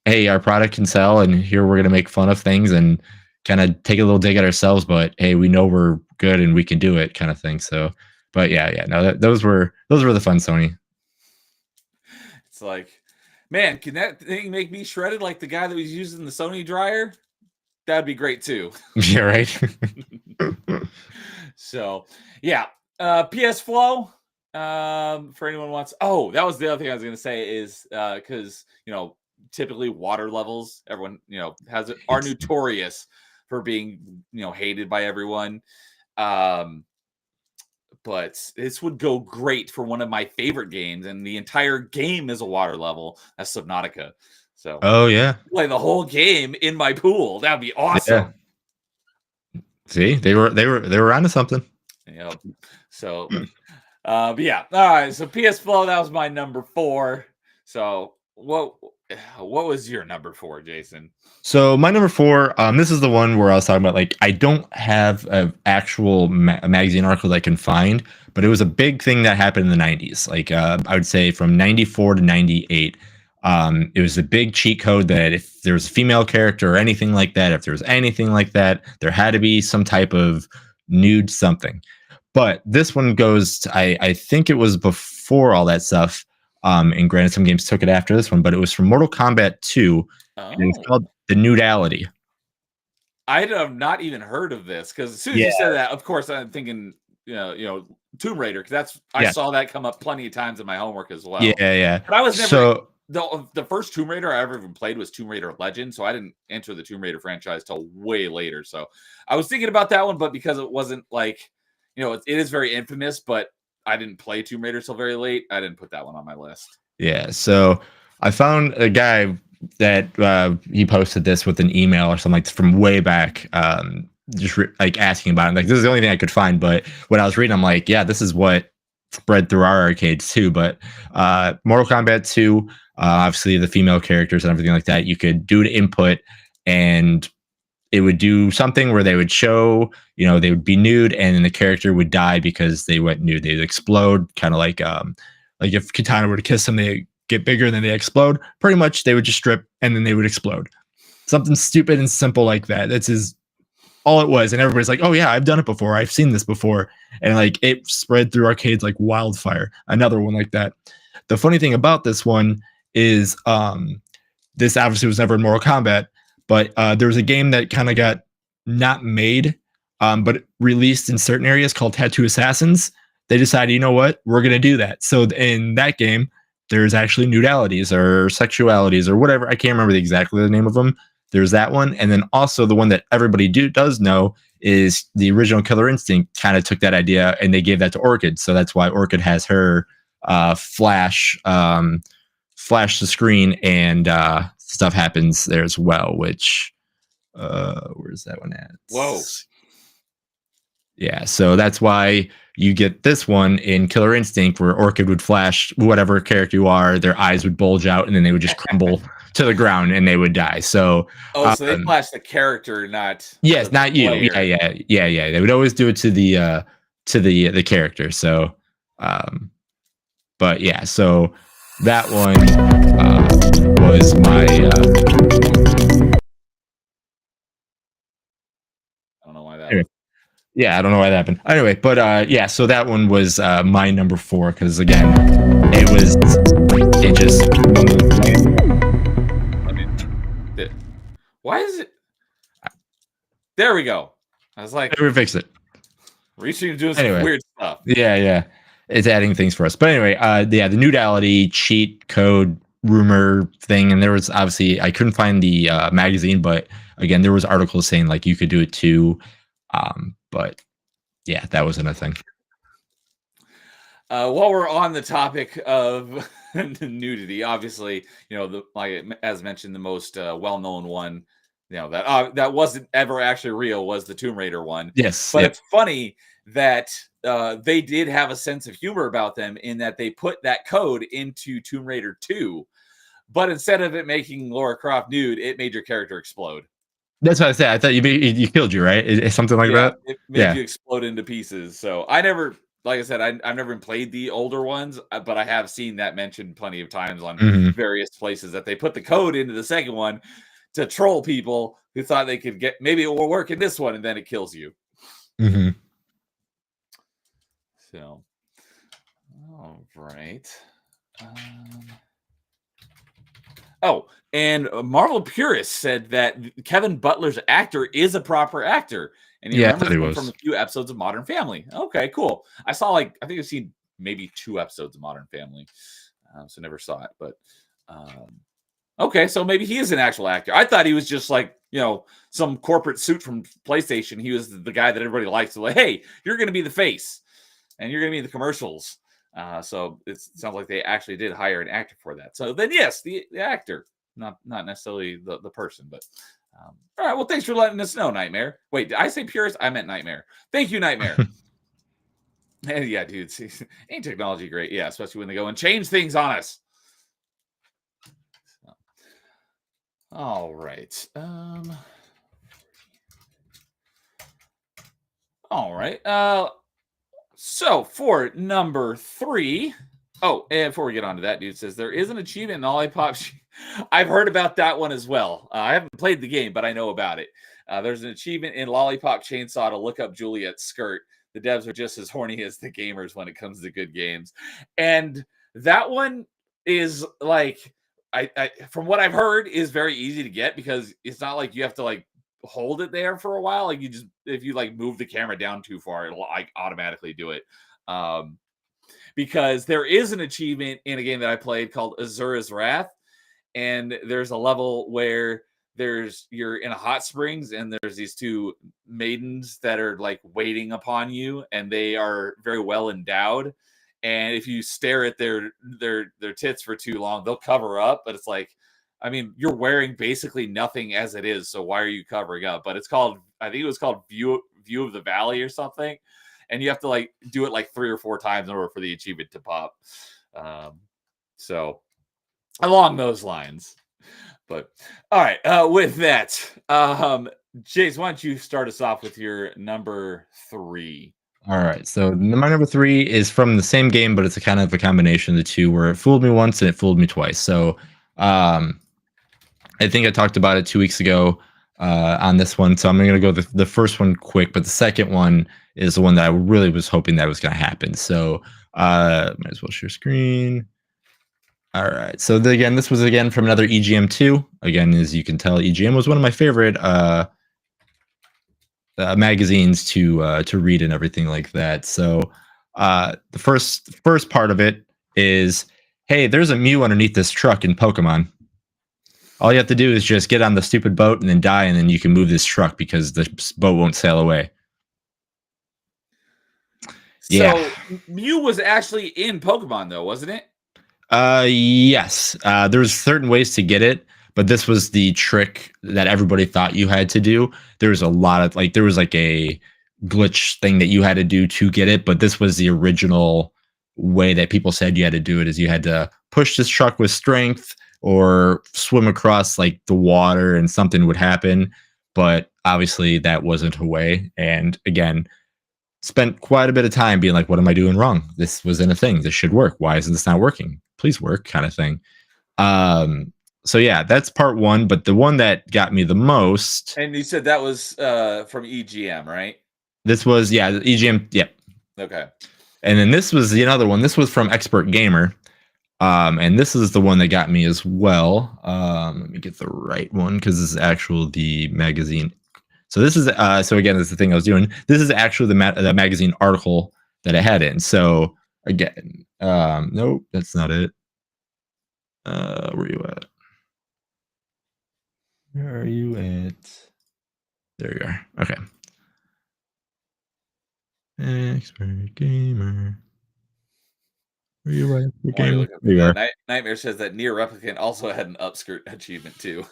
hey, our product can sell, and here we're gonna make fun of things and kind of take a little dig at ourselves, but hey, we know we're good and we can do it, kind of thing. So, but yeah, no, those were the fun Sony. It's like, man, can that thing make me shredded like the guy that was using the Sony dryer? That'd be great too. Yeah, right. So, yeah, PS Flow. For anyone who wants. Oh, that was the other thing I was going to say is because typically water levels, everyone are notorious for being hated by everyone. But this would go great for one of my favorite games, and the entire game is a water level. That's Subnautica. So, Oh yeah, play the whole game in my pool. That'd be awesome. see, they were onto something. Yep. So, but yeah. All right. So PS Flow, that was my number 4. So what was your number 4, Jason? So my number 4, this is the one where I was talking about, like, I don't have an actual magazine article that I can find, but it was a big thing that happened in the 90s. Like, I would say from 94 to 98. It was a big cheat code that if there was a female character or anything like that, if there was anything like that, there had to be some type of nude something. But this one goes to, I think it was before all that stuff. And granted, some games took it after this one, but it was from Mortal Kombat 2. And it's called the Nudality. I have not even heard of this, because as soon as you said that, of course, I'm thinking, Tomb Raider, because I saw that come up plenty of times in my homework as well. Yeah. But I was never the first Tomb Raider I ever even played was Tomb Raider Legend, so I didn't enter the Tomb Raider franchise till way later. So I was thinking about that one, but because it wasn't like, it is very infamous, but I didn't play Tomb Raider till very late, I didn't put that one on my list. Yeah, so I found a guy that he posted this with an email or something like from way back, just like asking about it. Like, this is the only thing I could find, but when I was reading, I'm like, yeah, this is what spread through our arcades too. But Mortal Kombat 2, obviously the female characters and everything like that, you could do to input, and it would do something where they would show, they would be nude, and then the character would die because they went nude. They'd explode, kind of like if Katana were to kiss them, they get bigger and then they explode. Pretty much, they would just strip and then they would explode. Something stupid and simple like that. That's all it was. And everybody's like, oh yeah, I've done it before. I've seen this before. And like, it spread through arcades like wildfire. Another one like that. The funny thing about this one is this obviously was never in Mortal Kombat, but there was a game that kind of got not made, but released in certain areas called Tattoo Assassins. They decided, you know what, we're going to do that. So in that game, there's actually nudalities or sexualities or whatever. I can't remember exactly the name of them. There's that one. And then also the one that everybody does know is the original Killer Instinct kind of took that idea and they gave that to Orchid. So that's why Orchid has her flash the screen, and stuff happens there as well, which where's that one at? Whoa. Yeah, so that's why you get this one in Killer Instinct, where Orchid would flash whatever character you are, their eyes would bulge out, and then they would just crumble to the ground and they would die. So so they flash the character, not not you. Yeah. They would always do it to the character. So but yeah, so that one was my I don't know why that anyway. Yeah, I don't know why that happened. Anyway, but yeah, so that one was my number 4, because again, it just. Why is it? There we go. I was like, we fixed it. Reaching and doing some weird stuff. Yeah, it's adding things for us. But anyway, the nudality cheat code rumor thing, and there was obviously, I couldn't find the magazine, but again, there was articles saying like you could do it too. But yeah, that wasn't a thing. While we're on the topic of nudity, obviously, as mentioned, the most well-known one, that wasn't ever actually real was the Tomb Raider one. Yes, but it's funny that they did have a sense of humor about them, in that they put that code into Tomb Raider 2, but instead of it making Lara Croft nude, it made your character explode. That's what I said. I thought you killed you, right? It's something like that. It made Yeah. you explode into pieces. So I never, like I said, I've never played the older ones, but I have seen that mentioned plenty of times on Mhm. various places that they put the code into the second one to troll people who thought they could get, maybe it will work in this one, and then it kills you. Mhm. So, all right. Oh, and Marvel Purist said that Kevin Butler's actor is a proper actor, and he Yeah, I remembers thought he him was. from a few episodes of Modern Family. Okay, cool. I saw I think I've seen maybe 2 episodes of Modern Family, so never saw it. But okay, so maybe he is an actual actor. I thought he was just like some corporate suit from PlayStation. He was the guy that everybody likes. So like, hey, you're going to be the face, and you're going to be in the commercials. So it sounds like they actually did hire an actor for that. So then, yes, the actor, not necessarily the person, but all right. Well, thanks for letting us know, Nightmare. Wait, did I say Purist? I meant Nightmare. Thank you, Nightmare. And yeah, dude, ain't technology great? Yeah, especially when they go and change things on us. So, all right. All right. So for number 3, and before we get on to that, dude says there is an achievement in Lollipop. I've heard about that one as well. I haven't played the game, but I know about it. There's an achievement in Lollipop Chainsaw to look up Juliet's skirt. The devs are just as horny as the gamers when it comes to good games. And that one is like, I from what I've heard, is very easy to get because it's not like you have to hold it there for a while. Like if you move the camera down too far, it'll automatically do it. Because there is an achievement in a game that I played called Azura's Wrath, and there's a level where you're in a hot springs and there's these 2 maidens that are waiting upon you, and they are very well endowed. And if you stare at their tits for too long, they'll cover up. But it's you're wearing basically nothing as it is, so why are you covering up? But I think it was called View of the Valley or something, and you have to do it 3 or 4 times in order for the achievement to pop. So along those lines. But all right, with that, Jace, why don't you start us off with your number 3? All right. So my number 3 is from the same game, but it's a kind of a combination of the two, where it fooled me once and it fooled me twice. So I think I talked about it 2 weeks ago on this one. So I'm going to go the first one quick, but the second one is the one that I really was hoping that was going to happen. So might as well share screen. All right. So this was again from another EGM 2. Again, as you can tell, EGM was one of my favorite magazines to read and everything like that. So the first part of it is, hey, there's a Mew underneath this truck in Pokemon. All you have to do is just get on the stupid boat and then die, and then you can move this truck because the boat won't sail away. So Mew was actually in Pokemon, though, wasn't it? Yes. There's certain ways to get it, but this was the trick that everybody thought you had to do. There was a lot of there was a glitch thing that you had to do to get it, but this was the original way that people said you had to do it. Is you had to push this truck with strength or swim across the water and something would happen. But obviously that wasn't a way. And again, spent quite a bit of time being like, what am I doing wrong? This wasn't a thing. This should work. Why isn't this not working? Please work, kind of thing. So yeah, that's part 1. But the one that got me the most. And you said that was from EGM, right? This was, EGM. Yep. Okay. And then this was the other one. This was from Expert Gamer. And this is the one that got me as well. Let me get the right one because this is the magazine. So this is so again, this is the thing I was doing. This is actually the magazine article that I had in. So again, nope, that's not it. Where are you at? Where are you at? There you are. Okay. Expert Gamer. Where are you at? There you are. Nightmare says that Nier Replicant also had an upskirt achievement too.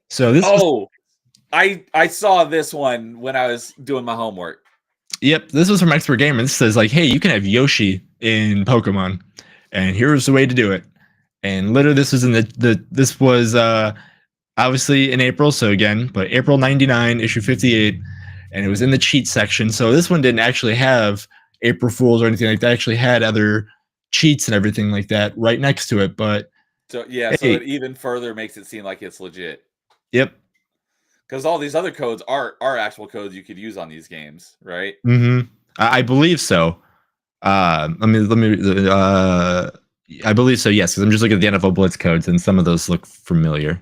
So this. I saw this one when I was doing my homework. Yep, this was from Expert Gamer. This says hey, you can have Yoshi in Pokemon, and here's the way to do it. And literally, this was in this was obviously in April. So again, but April 99, issue 58, and it was in the cheat section. So this one didn't actually have April Fools or anything like that. It actually had other cheats and everything like that right next to it. But So yeah, so hey, it even further makes it seem like it's legit. yep. Because all these other codes are actual codes you could use on these games, right? I believe so. I believe so. Yes, because I'm just looking at the NFL Blitz codes, and some of those look familiar.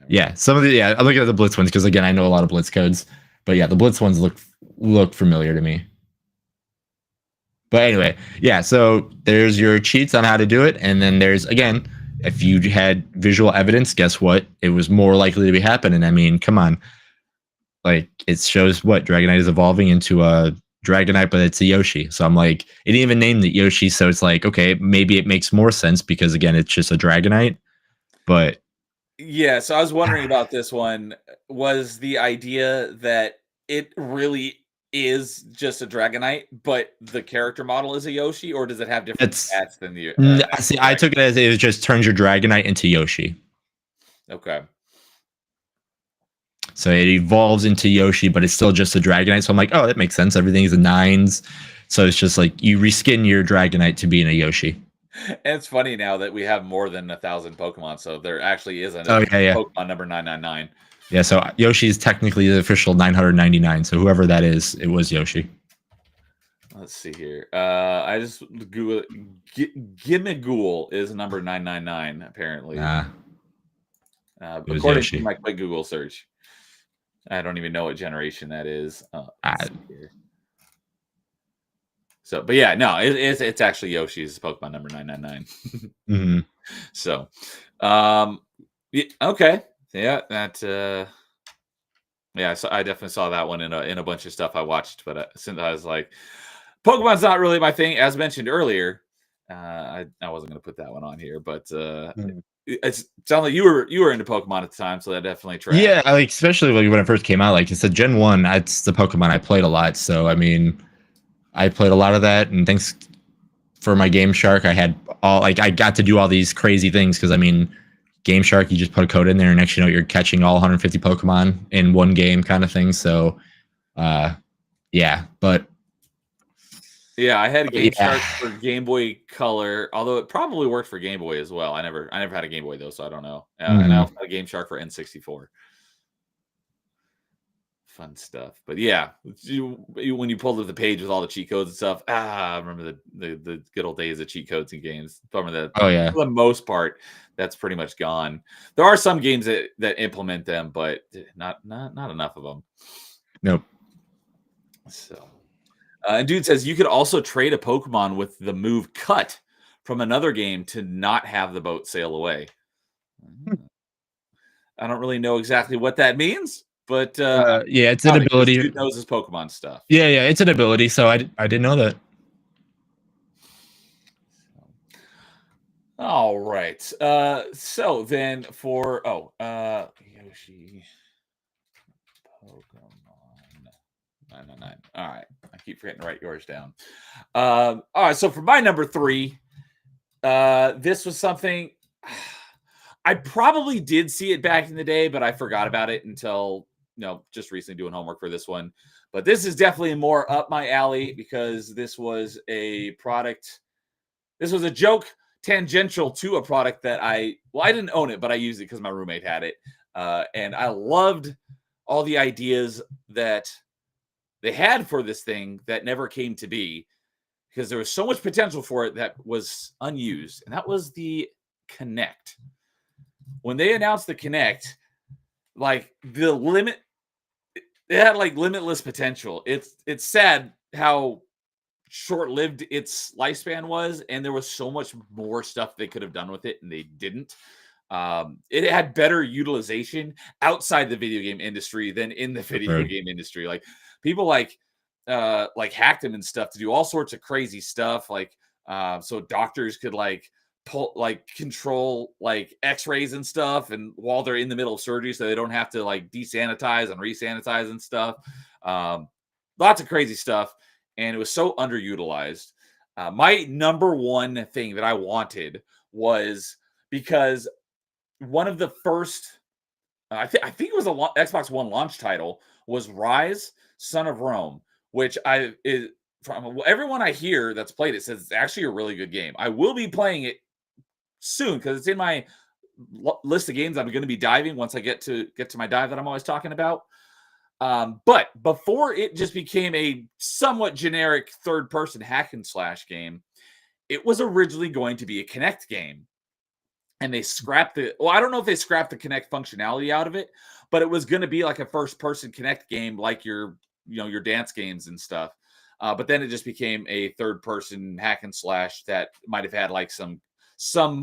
Yeah, some of the I'm looking at the Blitz ones because again, I know a lot of Blitz codes, but yeah, the Blitz ones look familiar to me. But anyway, yeah. So there's your cheats on how to do it, and then there's again, if you had visual evidence, guess what? It was more likely to be happening. I mean, come on. Like, it shows what Dragonite is evolving into a Dragonite, but it's a Yoshi. So I'm like, it didn't even name the Yoshi. So it's like, okay, maybe it makes more sense because again, it's just a Dragonite. But yeah, so I was wondering about this one. Was the idea that it really is just a Dragonite, but the character model is a Yoshi, or does it have different stats than the? See, I took it as it just turns your Dragonite into Yoshi. Okay. So it evolves into Yoshi, but it's still just a Dragonite. So I'm like, oh, that makes sense. Everything's a 9s. So it's just like you reskin your Dragonite to being a Yoshi. And it's funny now that we have more than 1,000 Pokemon, so there actually isn't Pokemon number 999. Yeah, so Yoshi is technically the official 999. So whoever that is, it was Yoshi. Let's see here. I just Google Gimmighoul is number 999 apparently. According to my quick Google search. I don't even know what generation that is. So, but yeah, no, it's actually Yoshi's Pokemon number 999. So, yeah, okay, yeah, that, yeah, so I definitely saw that one in a bunch of stuff I watched, but since I was like, Pokemon's not really my thing, as mentioned earlier. I wasn't going to put that one on here, but it sounds like you were into Pokemon at the time, so that definitely tracks. Yeah, like especially like when it first came out, like I said, Gen 1, that's the Pokemon I played a lot. So I mean, I played a lot of that, and thanks for my Game Shark, I had I got to do all these crazy things because I mean, Game Shark, you just put a code in there, and next you know you're catching all 150 Pokemon in one game, kind of thing. So, yeah, but. Yeah, I had a Game Shark for Game Boy Color, although it probably worked for Game Boy as well. I never had a Game Boy though, so I don't know. And I also had a Game Shark for N64. Fun stuff, but yeah, when you pulled up the page with all the cheat codes and stuff, I remember the good old days of cheat codes in games. For the most part, that's pretty much gone. There are some games that implement them, but not enough of them. Nope. So. And dude says you could also trade a Pokemon with the move Cut from another game to not have the boat sail away. I don't really know exactly what that means, but yeah, it's an ability. Dude knows his Pokemon stuff. Yeah, it's an ability. So I didn't know that. All right. So then for Yoshi Pokemon 999. All right. I keep forgetting to write yours down. All right. So for my number 3, this was something I probably did see it back in the day, but I forgot about it until just recently doing homework for this one. But this is definitely more up my alley because this was a product. This was a joke tangential to a product that I didn't own it, but I used it because my roommate had it. And I loved all the ideas that they had for this thing that never came to be because there was so much potential for it that was unused. And that was the Kinect. When they announced the Kinect, like the limit, it had like limitless potential. It's sad how short-lived its lifespan was, and there was so much more stuff they could have done with it, and they didn't. It had better utilization outside the video game industry than in the video game industry. Like people like hacked them and stuff to do all sorts of crazy stuff. Like so doctors could control x-rays and stuff, and while they're in the middle of surgery, so they don't have to desanitize and resanitize and stuff. Lots of crazy stuff, and it was so underutilized. My number one thing that I wanted was because one of the first, I think it was a Xbox One launch title, was Rise: Son of Rome, which from everyone I hear that's played it says it's actually a really good game. I will be playing it soon because it's in my list of games I'm going to be diving once I get to my dive that I'm always talking about. But before it just became a somewhat generic third-person hack and slash game, it was originally going to be a Kinect game. And they scrapped it. Well, I don't know if they scrapped the Kinect functionality out of it, but it was going to be like a first-person Kinect game, like your dance games and stuff. But then it just became a third-person hack and slash that might have had like some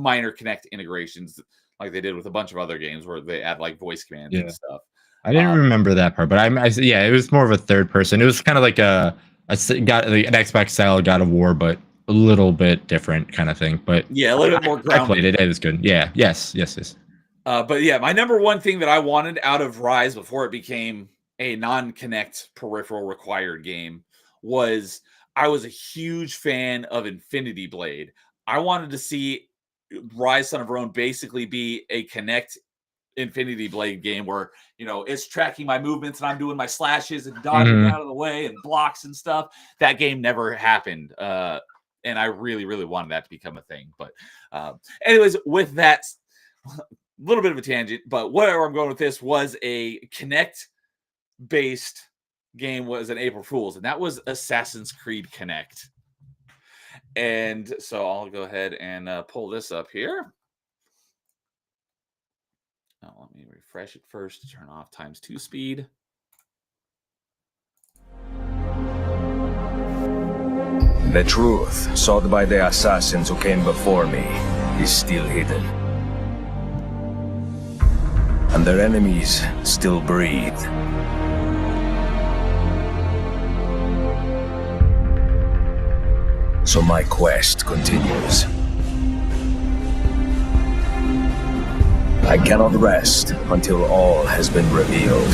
minor Kinect integrations, like they did with a bunch of other games where they add like voice commands and stuff. I didn't remember that part, but yeah, it was more of a third person. It was kind of like an Xbox style God of War, but a little bit different kind of thing. But yeah, a little bit more grounded. I played it. It was good. Yeah. Yes. But yeah, my number one thing that I wanted out of Rise before it became a non-Kinect peripheral required game was I was a huge fan of Infinity Blade. I wanted to see Rise: Son of Rome basically be a Kinect Infinity Blade game where, it's tracking my movements and I'm doing my slashes and dodging out of the way and blocks and stuff. That game never happened. And I really, really wanted that to become a thing. But anyways, with that, a little bit of a tangent, but where I'm going with this was a Kinect-based game was an April Fool's, and that was Assassin's Creed Kinect. And so I'll go ahead and pull this up here. Now, let me refresh it first to turn off ×2 speed. The truth sought by the assassins who came before me is still hidden. And their enemies still breathe. So my quest continues. I cannot rest until all has been revealed.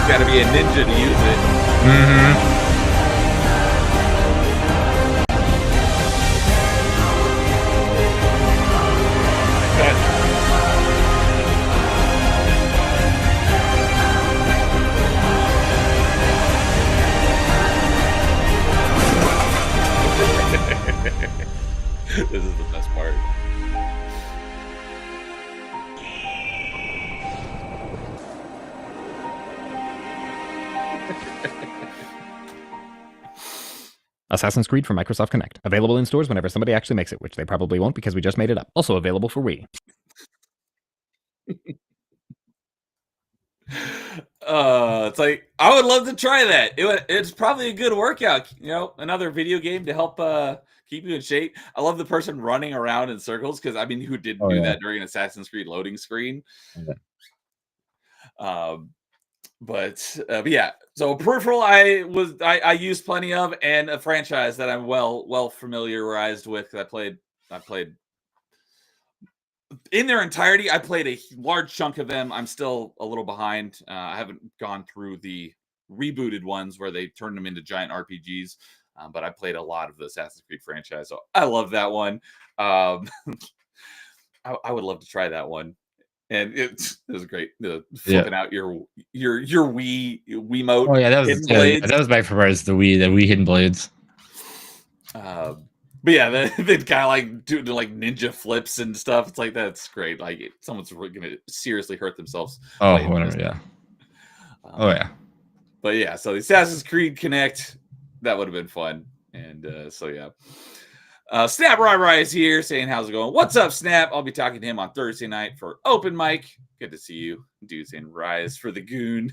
Got to be a ninja to use it. This is the best part. Assassin's Creed for Microsoft Kinect. Available in stores whenever somebody actually makes it, which they probably won't because we just made it up. Also available for Wii. It's like, I would love to try that. It's probably a good workout, another video game to help keep you in shape. I love the person running around in circles because, who didn't do that during an Assassin's Creed loading screen? But yeah, so peripheral I used plenty of, and a franchise that I'm well familiarized with. I played in their entirety. I played a large chunk of them. I'm still a little behind. I haven't gone through the rebooted ones where they turned them into giant RPGs, but I played a lot of the Assassin's Creed franchise, so I love that one. I would love to try that one. And it was great. Flipping out your Wiimote. Oh yeah, that was my favorite. The Wii hidden blades. But yeah, they kind of like do like ninja flips and stuff. It's like, that's great. Like, someone's gonna seriously hurt themselves. Oh, whatever. Yeah. Yeah. But yeah, so the Assassin's Creed Kinect, that would have been fun. And so yeah. Snap Rai is here saying, how's it going? What's up, Snap? I'll be talking to him on Thursday night for open mic. Good to see you. Dudes in Rise for the Goon.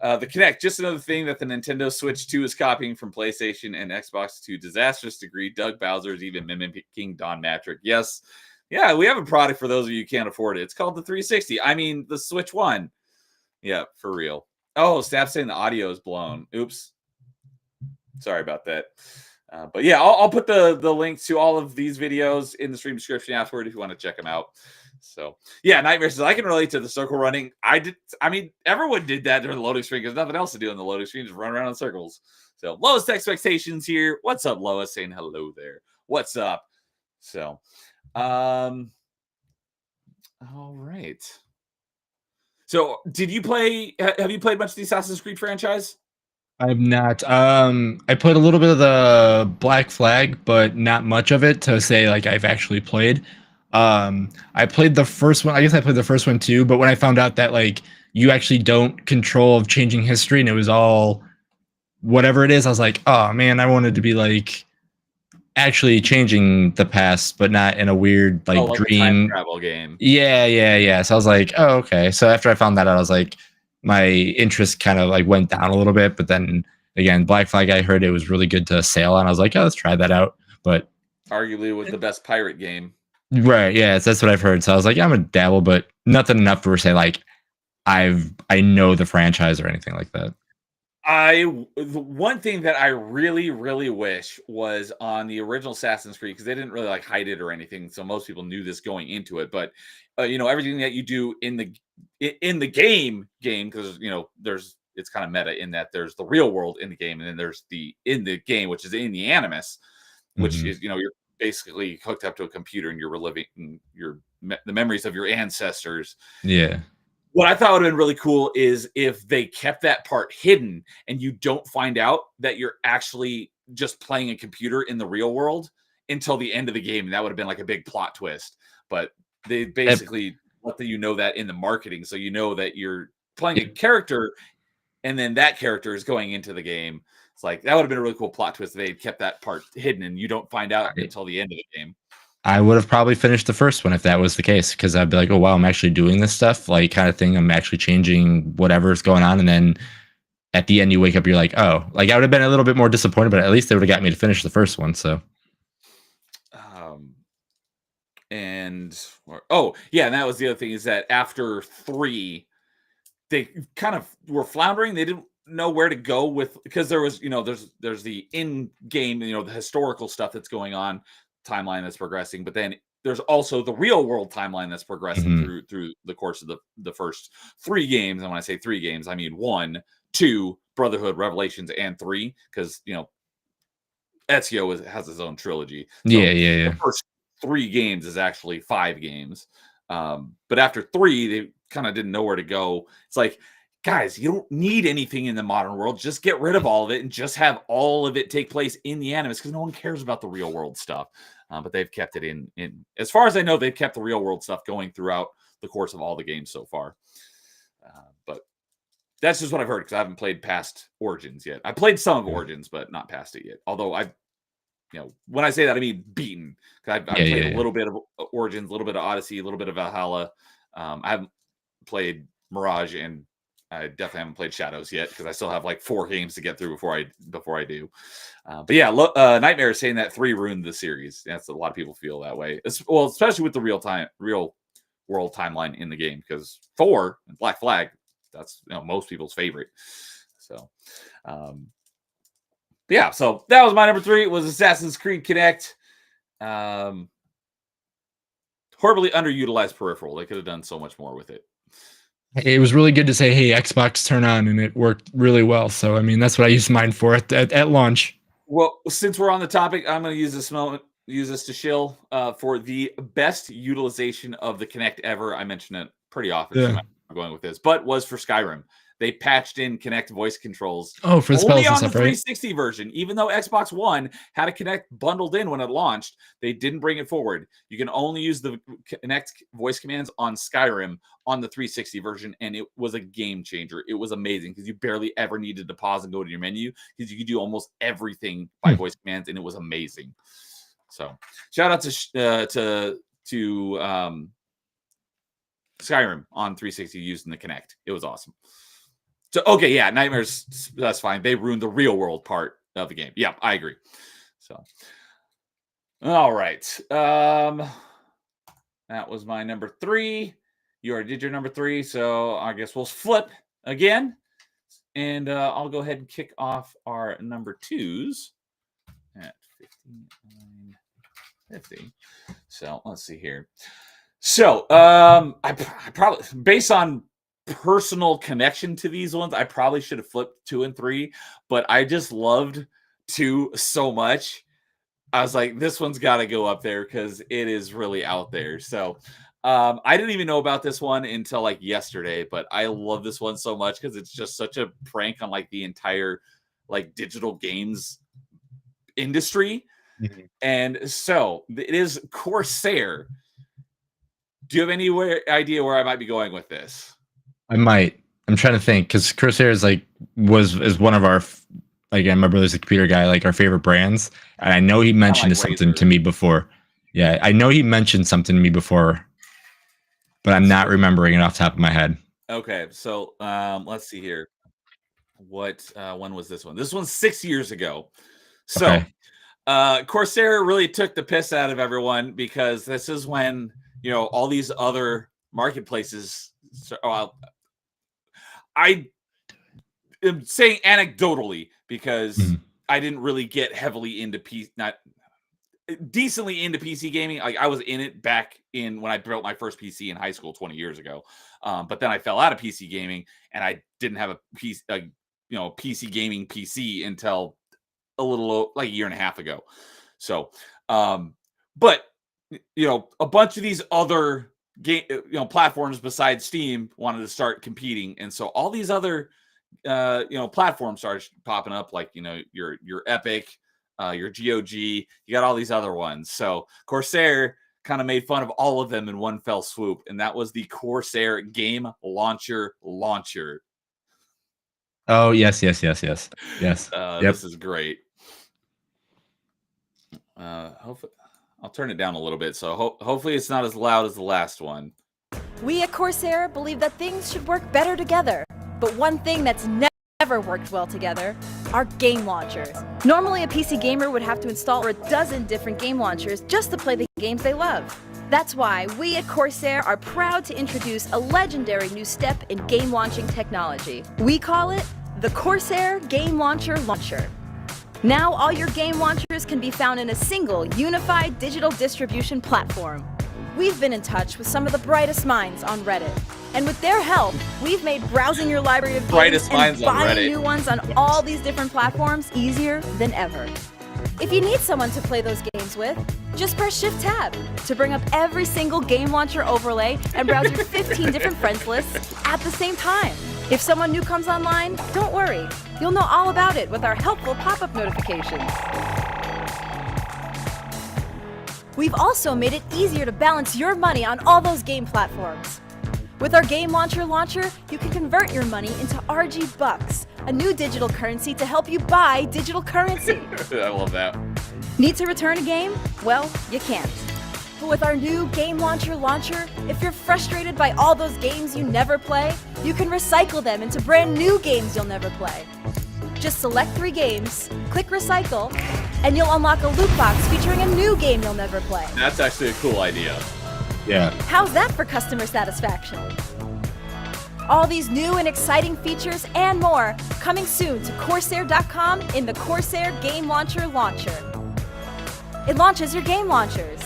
The Kinect, just another thing that the Nintendo Switch 2 is copying from PlayStation and Xbox to disastrous degree. Doug Bowser is even mimicking Don Matrick. Yes. Yeah, we have a product for those of you who can't afford it. It's called the 360. I mean, the Switch 1. Yeah, for real. Oh, Snap's saying the audio is blown. Oops. Sorry about that. But yeah, I'll put the links to all of these videos in the stream description afterward if you want to check them out. So yeah, Nightmare says I can relate to the circle running. I mean, everyone did that during the loading screen because nothing else to do in the loading screen, just run around in circles. So lowest expectations here. What's up, Lois? Saying hello there. What's up? So, all right. So did you play? Have you played much of the Assassin's Creed franchise? I've not. I played a little bit of the Black Flag, but not much of it to say like I've actually played. I played the first one. I guess I played the first one too. But when I found out that like you actually don't control of changing history and it was all whatever it is, I was like, oh man, I wanted to be like actually changing the past, but not in a weird like dream time travel game. Yeah. So I was like, oh okay. So after I found that out, I was like, my interest kind of like went down a little bit. But then again, Black Flag, I heard it was really good to sail on. I was like, oh, let's try that out. But arguably was the best pirate game. Right, yeah, that's what I've heard. So I was like, I'm a dabble, but nothing enough to say like I know the franchise or anything like that. The one thing that I really, really wish was on the original Assassin's Creed, because they didn't really like hide it or anything, so most people knew this going into it. But everything that you do in the game, because it's kind of meta in that there's the real world in the game, and then there's the in the game, which is in the Animus, which is you're basically hooked up to a computer and you're reliving the memories of your ancestors. Yeah. What I thought would have been really cool is if they kept that part hidden and you don't find out that you're actually just playing a computer in the real world until the end of the game. And that would have been like a big plot twist. But they basically let you know that in the marketing. So you know that you're playing a character and then that character is going into the game. It's like that would have been a really cool plot twist if they had kept that part hidden and you don't find out until the end of the game. I would have probably finished the first one if that was the case, because I'd be like, oh wow, I'm actually doing this stuff, like kind of thing. I'm actually changing whatever's going on, and then at the end you wake up, you're like, oh, like I would have been a little bit more disappointed, but at least they would have got me to finish the first one. So, and that was the other thing is that after 3, they kind of were floundering. They didn't know where to go with because there was there's the in-game the historical stuff that's going on, timeline that's progressing, but then there's also the real world timeline that's progressing through the course of the first 3 games. And when I say 3 games, I mean 1, 2, Brotherhood, Revelations, and 3, because Ezio has his own trilogy. So yeah. The first 3 games is actually 5 games, but after 3, they kind of didn't know where to go. It's like, guys, you don't need anything in the modern world. Just get rid of all of it and just have all of it take place in the Animus, because no one cares about the real world stuff. But they've kept it in. As far as I know, they've kept the real world stuff going throughout the course of all the games so far. But that's just what I've heard, because I haven't played past Origins yet. I played some of Origins, but not past it yet. Although when I say that, I mean beaten. Because I played a little bit of Origins, a little bit of Odyssey, a little bit of Valhalla. I haven't played Mirage, and I definitely haven't played Shadows yet, because I still have like 4 games to get through before I do. But yeah, Nightmare is saying that 3 ruined the series. That's a lot of people feel that way. Especially with the real world timeline in the game, because 4 and Black Flag, that's most people's favorite. So, yeah. So that was my number 3. It was Assassin's Creed Kinect. Horribly underutilized peripheral. They could have done so much more with it. It was really good to say, hey, Xbox turn on, and it worked really well. So, I mean, that's what I used mine for at launch. Well, since we're on the topic, I'm going to use this to shill for the best utilization of the Kinect ever. I mention it pretty often. So I'm going with this, but was for Skyrim. They patched in Kinect voice controls. Oh, for the spells and stuff, right? Only on the 360 version. Even though Xbox One had a Kinect bundled in when it launched, they didn't bring it forward. You can only use the Kinect voice commands on Skyrim on the 360 version, and it was a game changer. It was amazing because you barely ever needed to pause and go to your menu, because you could do almost everything by voice commands, and it was amazing. So, shout out to Skyrim on 360 using the Kinect. It was awesome. So okay, yeah, nightmares. That's fine. They ruined the real world part of the game. Yeah, I agree. So, all right. That was my number 3. You already did your number 3, so I guess we'll flip again, and I'll go ahead and kick off our number 2s at 59.50. So let's see here. So I probably, based on personal connection to these ones, I probably should have flipped 2 and 3, but I just loved 2 so much. I was like, this one's got to go up there because it is really out there. So I didn't even know about this one until like yesterday, but I love this one so much because it's just such a prank on like the entire like digital games industry. Mm-hmm. And so it is Corsair. Do you have any idea where I might be going with this? I might. I'm trying to think because Corsair is like is one of our, again, my brother's a computer guy, like our favorite brands, and I know he mentioned something to me before. Yeah, I know he mentioned something to me before, but I'm not remembering it off the top of my head. Okay, so let's see here. When was this one? This one's 6 years ago. So Corsair really took the piss out of everyone because this is when, you know, all these other marketplaces. I am saying anecdotally because I didn't really get heavily into decently into PC gaming. Like I was in it back in when I built my first PC in high school 20 years ago. But then I fell out of PC gaming and I didn't have a PC gaming PC until a little like a year and a half ago. So, but you know, a bunch of these other game, platforms besides Steam wanted to start competing, and so all these other, platforms started popping up, like your Epic, your GOG. You got all these other ones. So Corsair kind of made fun of all of them in one fell swoop, and that was the Corsair Game Launcher. Oh yes. Yes. This is great. Hopefully, I'll turn it down a little bit, so hopefully it's not as loud as the last one. We at Corsair believe that things should work better together, but one thing that's never worked well together are game launchers. Normally, a PC gamer would have to install a dozen different game launchers just to play the games they love. That's why we at Corsair are proud to introduce a legendary new step in game launching technology. We call it the Corsair Game Launcher Launcher. Now all your game launchers can be found in a single, unified digital distribution platform. We've been in touch with some of the brightest minds on Reddit, and with their help, we've made browsing your library of games and buying new ones on all these different platforms easier than ever. If you need someone to play those games with, just press Shift-Tab to bring up every single game launcher overlay and browse your 15 different friends lists at the same time. If someone new comes online, don't worry. You'll know all about it with our helpful pop-up notifications. We've also made it easier to balance your money on all those game platforms. With our Game Launcher, you can convert your money into RG Bucks, a new digital currency to help you buy digital currency. I love that. Need to return a game? Well, you can't. But with our new Game Launcher, if you're frustrated by all those games you never play, you can recycle them into brand new games you'll never play. Just select 3 games, click Recycle, and you'll unlock a loot box featuring a new game you'll never play. That's actually a cool idea. Yeah. How's that for customer satisfaction? All these new and exciting features and more coming soon to Corsair.com in the Corsair Game Launcher Launcher. It launches your game launchers.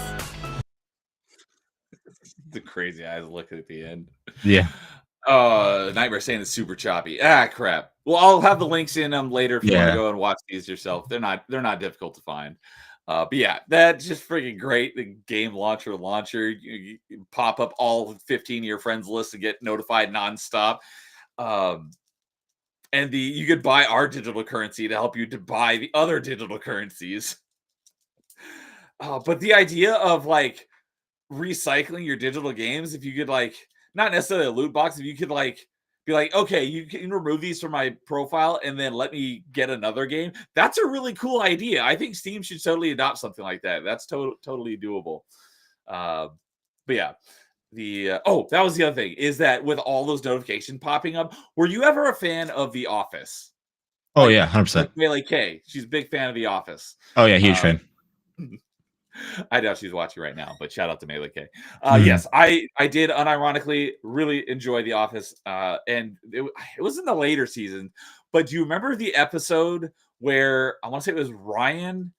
The crazy eyes looking at the end. Yeah. Nightmare saying it's super choppy. Crap. Well, I'll have the links in them later if you want to go and watch these yourself. They're not difficult to find. But yeah, that's just freaking great. The Game Launcher. You pop up all 15 of your friends list and get notified nonstop. And you could buy our digital currency to help you to buy the other digital currencies. But the idea of like recycling your digital games, if you could like, not necessarily a loot box, if you could like be like, okay, you can remove these from my profile and then let me get another game. That's a really cool idea. I think Steam should totally adopt something like that. That's totally doable. But yeah, that was the other thing, is that with all those notifications popping up, were you ever a fan of The Office? Oh yeah, 100%. Melee K, she's a big fan of The Office. Oh yeah, huge fan. I doubt she's watching right now, but shout out to Melee K. Mhm. Yes, I did unironically really enjoy The Office, and it was in the later season. But do you remember the episode where I want to say it was Ryan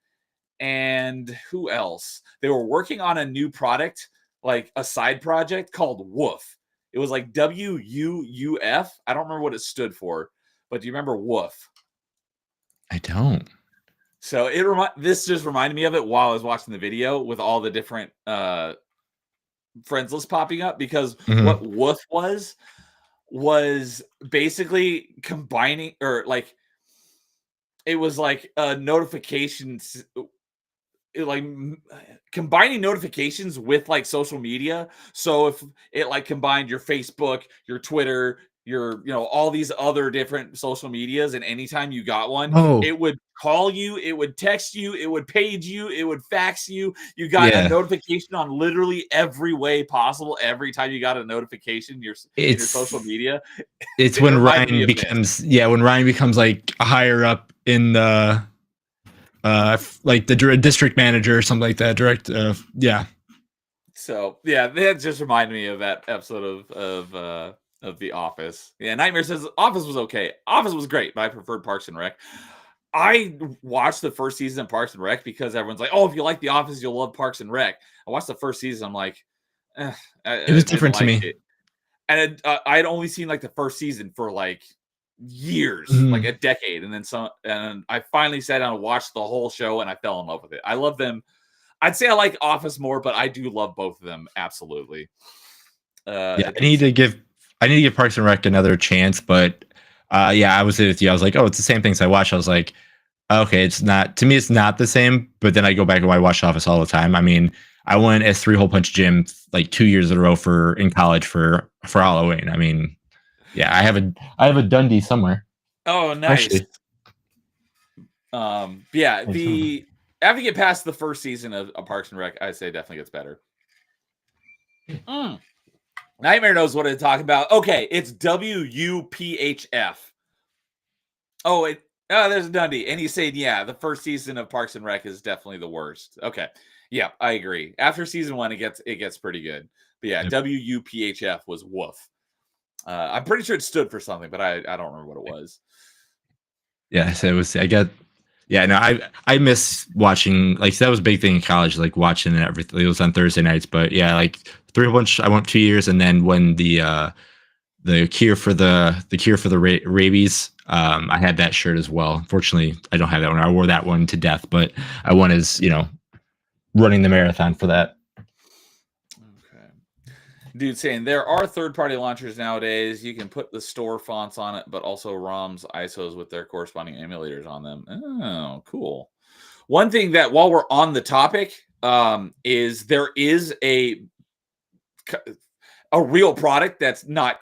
and who else? They were working on a new product, like a side project called Woof. It was like WUUF. I don't remember what it stood for, but do you remember Woof? I don't. So this just reminded me of it while I was watching the video with all the different friends lists popping up, because what Woof was basically combining, or like it was like notifications, like combining notifications with like social media. So if it like combined your Facebook, your Twitter, your all these other different social medias, and anytime you got one, it would call you, it would text you, it would page you, it would fax you. You got a notification on literally every way possible every time you got a notification in your social media. It's when Ryan becomes when Ryan becomes like higher up in the like the district manager or something like that. So that just reminded me of that episode of The Office. Yeah, Nightmare says Office was okay. Office was great, but I preferred Parks and Rec. I watched the first season of Parks and Rec because everyone's like, "Oh, if you like The Office, you'll love Parks and Rec." I watched the first season. I'm like, it was different to me. And I'd only seen like the first season for like years, like a decade, and then I finally sat down and watched the whole show, and I fell in love with it. I love them. I'd say I like Office more, but I do love both of them absolutely. I need to give Parks and Rec another chance, but I was with you. I was like, oh, it's the same things I watch. I was like, okay, it's not, to me, it's not the same. But then I go back and I watch Office all the time. I mean, I went as 3 Hole Punch Gym like 2 years in a row in college for Halloween. I mean, I have a Dundee somewhere. Oh, nice. Actually. After you get past the first season of Parks and Rec, I say definitely gets better. Nightmare knows what to talk about. Okay, it's WUPHF. There's a Dundee. And he's saying, the first season of Parks and Rec is definitely the worst. Okay. Yeah, I agree. After season 1, it gets pretty good. But WUPHF was woof. I'm pretty sure it stood for something, but I don't remember what it was. Yeah, so it was, I miss watching, like, that was a big thing in college, like watching and everything. It was on Thursday nights, but like 3 Bunch, I went 2 years, and then when the cure for the rabies, I had that shirt as well. Unfortunately, I don't have that one. I wore that one to death, but I won as running the marathon for that. Dude saying there are third-party launchers nowadays. You can put the store fonts on it, but also ROMs, ISOs with their corresponding emulators on them. Oh, cool. One thing that, while we're on the topic, is there is a real product that's not,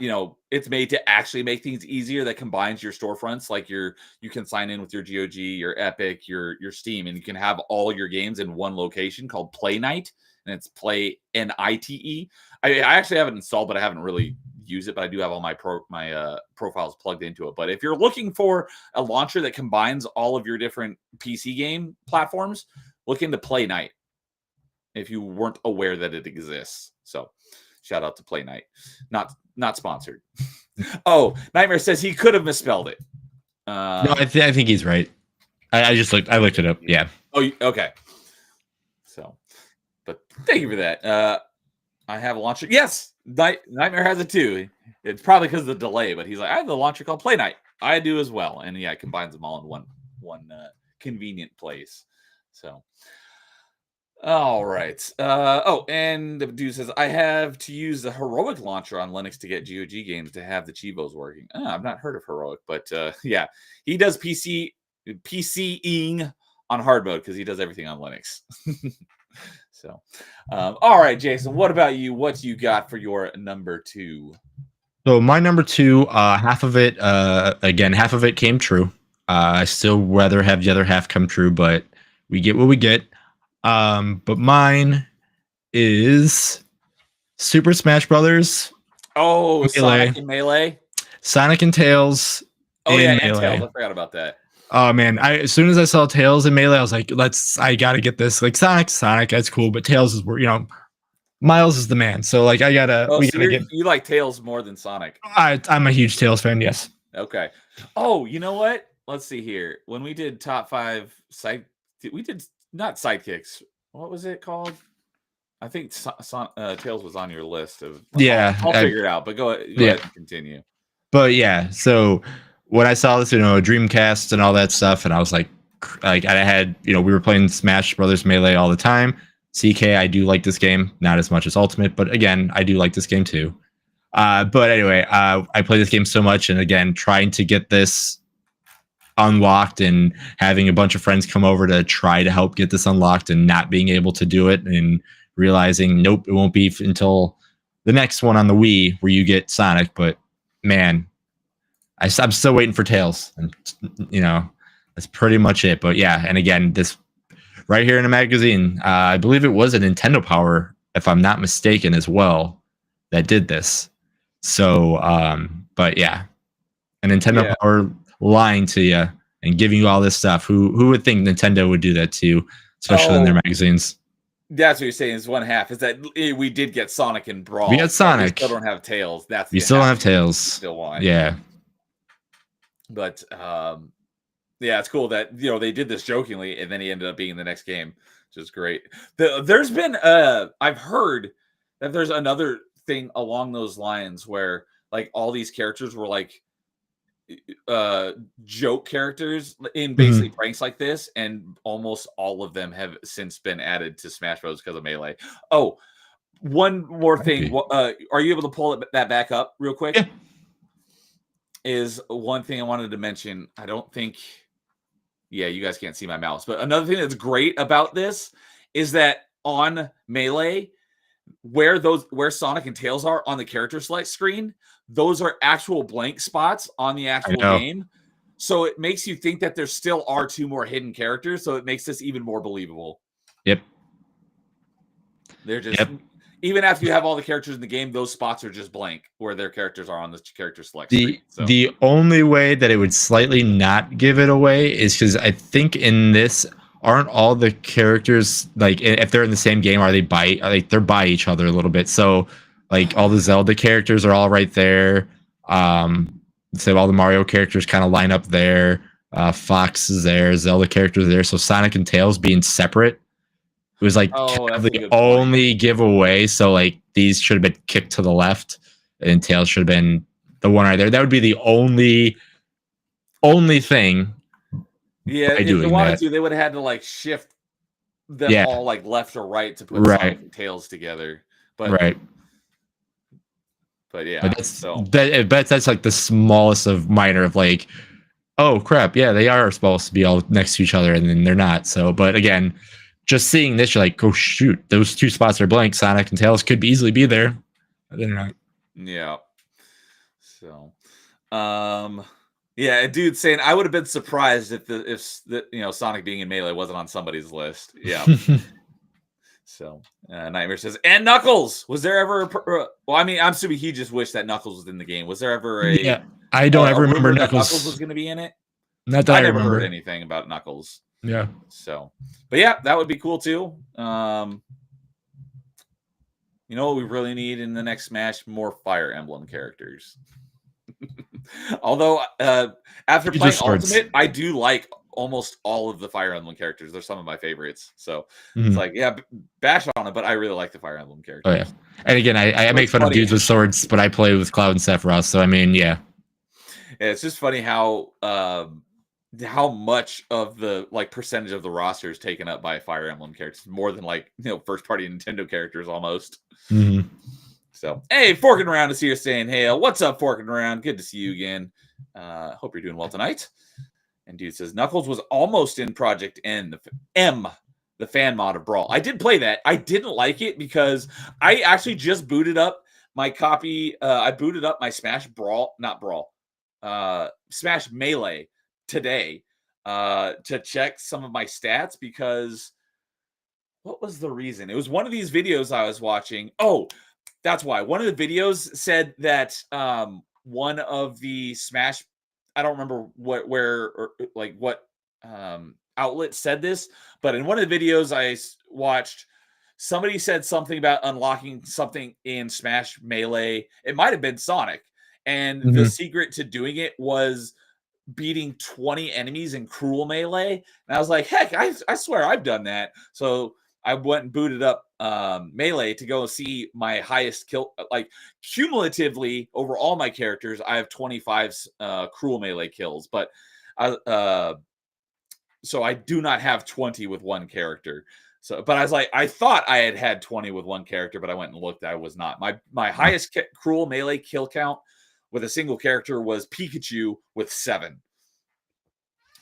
it's made to actually make things easier, that combines your storefronts. Like you can sign in with your GOG, your Epic, your Steam, and you can have all your games in one location called PlayNite. And it's PlayNite. I actually have it installed, but I haven't really used it. But I do have all my profiles plugged into it. But if you're looking for a launcher that combines all of your different PC game platforms, look into PlayNite. If you weren't aware that it exists, so shout out to PlayNite. Not sponsored. Oh, Nightmare says he could have misspelled it. No, I think he's right. I looked it up. Yeah. Oh, okay. So. But thank you for that. I have a launcher. Yes, Nightmare has it too. It's probably because of the delay, but he's like, I have the launcher called PlayNite. I do as well, and it combines them all in one convenient place. So, all right. And the dude says, I have to use the Heroic launcher on Linux to get GOG games to have the Chivos working. I've not heard of Heroic, but he does PCing on hard mode because he does everything on Linux. So, all right, Jason, what about you? What you got for your number 2? So my number 2, half of it came true. I still rather have the other half come true, but we get what we get. But mine is Super Smash Brothers, Oh, Melee. Sonic and Melee. Sonic and Tails. Oh yeah, and Melee. Tails. I forgot about that. Oh man, as soon as I saw Tails and Melee, I was like, I gotta get this. Like Sonic, that's cool, but Tails is, Miles is the man. So like, we gotta get. You like Tails more than Sonic. I'm a huge Tails fan. Yes. Okay. Oh, you know what? Let's see here. When we did top 5 we did not sidekicks. What was it called? I think Tails was on your list of. Yeah, I'll figure it out. But go ahead and continue. But yeah, so when I saw this, Dreamcast and all that stuff, and I was like I had, we were playing Smash Brothers Melee all the time. CK, I do like this game, not as much as Ultimate, but again, I do like this game too. But anyway, I play this game so much, and again, trying to get this unlocked and having a bunch of friends come over to try to help get this unlocked and not being able to do it and realizing, nope, it won't be until the next one on the Wii where you get Sonic. But man, I'm still waiting for Tails, and that's pretty much it. But yeah, and again, this right here in a magazine, I believe it was a Nintendo Power, if I'm not mistaken, as well, that did this. So, but yeah, a Nintendo Power lying to you and giving you all this stuff. Who would think Nintendo would do that to you, especially in their magazines? That's what you're saying is one half. Is that we did get Sonic and Brawl. We got Sonic. We still don't have Tails. We still don't have Tails. Still want. Yeah. But yeah, it's cool that they did this jokingly, and then he ended up being in the next game, which is great. There's been I've heard that there's another thing along those lines where like all these characters were like joke characters in basically pranks like this, and almost all of them have since been added to Smash Bros because of Melee. Oh, one more thing. Are you able to pull that back up real quick? Yeah. Is one thing I wanted to mention. I don't think, you guys can't see my mouse, but another thing that's great about this is that on Melee, where Sonic and Tails are on the character select screen, those are actual blank spots on the actual game. So it makes you think that there still are 2 more hidden characters. So it makes this even more believable. Yep. They're just even after you have all the characters in the game, those spots are just blank where their characters are on the character select screen. So. The only way that it would slightly not give it away is because I think in this, aren't all the characters, like if they're in the same game, they're by each other a little bit. So like all the Zelda characters are all right there. So all the Mario characters kind of line up there. Fox is there, Zelda characters are there. So Sonic and Tails being separate, it was like the only giveaway. So like these should have been kicked to the left, and Tails should have been the one right there. That would be the only thing. Yeah, if they wanted to, they would have had to like shift them all like left or right to put Sonic and Tails together. But yeah, but that's like the smallest of minor of like, oh crap, yeah, they are supposed to be all next to each other, and then they're not. So, but again, just seeing this, you're like, oh shoot, those 2 spots are blank. Sonic and Tails could easily be there, but they're not. Yeah. So, yeah, dude saying I would have been surprised if Sonic being in Melee wasn't on somebody's list. Yeah. So Nightmare says, and Knuckles. Was there ever? Well, I mean, I'm assuming he just wished that Knuckles was in the game. Was there ever a? Yeah, I don't ever remember Knuckles was going to be in it. Not that I never remember heard anything about Knuckles. Yeah. So, but yeah, that would be cool too. You know what we really need in the next Smash? More Fire Emblem characters. Although after playing Ultimate, I do like almost all of the Fire Emblem characters. They're some of my favorites. So it's like, bash on it, but I really like the Fire Emblem characters. Oh yeah. And again, I make fun of dudes with swords, but I play with Cloud and Sephiroth. So I mean, yeah. It's just funny how much of the like percentage of the roster is taken up by Fire Emblem characters, more than like first party Nintendo characters almost. So hey, Forking Around is here saying, hey, what's up, Forking Around? Good to see you again. Hope you're doing well tonight. And dude says Knuckles was almost in Project M, the fan mod of Brawl. I did play that. I didn't like it because I actually just booted up my copy. I booted up my Smash Smash Melee today to check some of my stats, because what was the reason? It was one of these videos I was watching. Oh, That's why. One of the videos said that one of the Smash, I don't remember what outlet said this, but in one of the videos I watched, somebody said something about unlocking something in Smash Melee. It might have been Sonic. And the secret to doing it was beating 20 enemies in Cruel Melee. And I was like, heck, I swear I've done that. So I went and booted up Melee to go see my highest kill. Like cumulatively over all my characters, I have 25 Cruel Melee kills. But so I do not have 20 with one character. So, but I was like, I thought I had 20 with one character, but I went and looked. I was not. My highest Cruel Melee kill count with a single character was Pikachu with 7.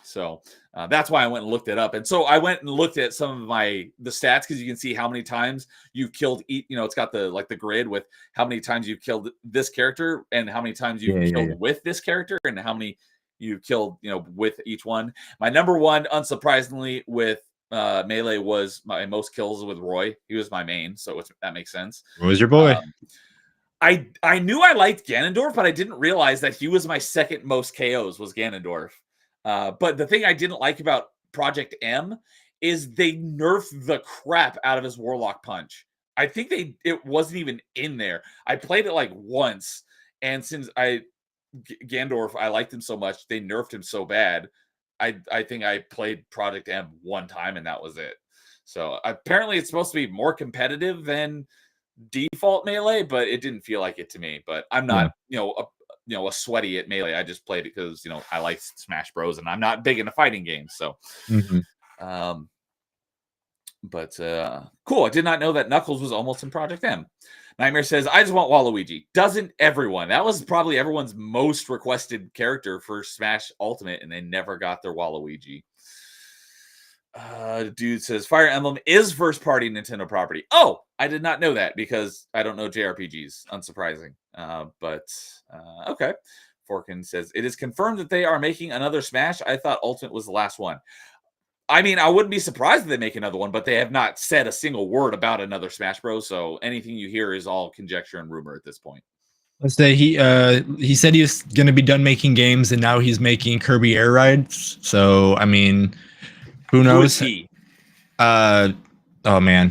So that's why I went and looked it up. And so I went and looked at some of the stats because you can see how many times you've killed. It's got the grid with how many times you've killed this character and how many times you've killed with this character and how many you've killed with each one. My number one, unsurprisingly, with Melee was my most kills with Roy. He was my main, so that makes sense. Roy's your boy. I knew I liked Ganondorf, but I didn't realize that he was my second most KOs was Ganondorf. But the thing I didn't like about Project M is they nerfed the crap out of his Warlock Punch. I think it wasn't even in there. I played it like once, and since Ganondorf, I liked him so much, they nerfed him so bad. I think I played Project M one time and that was it. So apparently it's supposed to be more competitive than default Melee, but it didn't feel like it to me. But I'm not, a sweaty at Melee. I just played it because I like Smash Bros. And I'm not big into fighting games. So, cool. I did not know that Knuckles was almost in Project M. Nightmare says, I just want Waluigi. Doesn't everyone? That was probably everyone's most requested character for Smash Ultimate, and they never got their Waluigi. Dude says, Fire Emblem is first-party Nintendo property. Oh, I did not know that because I don't know JRPGs. Unsurprising. Okay. Forkin says, it is confirmed that they are making another Smash. I thought Ultimate was the last one. I mean, I wouldn't be surprised if they make another one, but they have not said a single word about another Smash Bros. So anything you hear is all conjecture and rumor at this point. Let's say he said he was going to be done making games, and now he's making Kirby Air Rides. So I mean, who knows? Who is he? Oh man,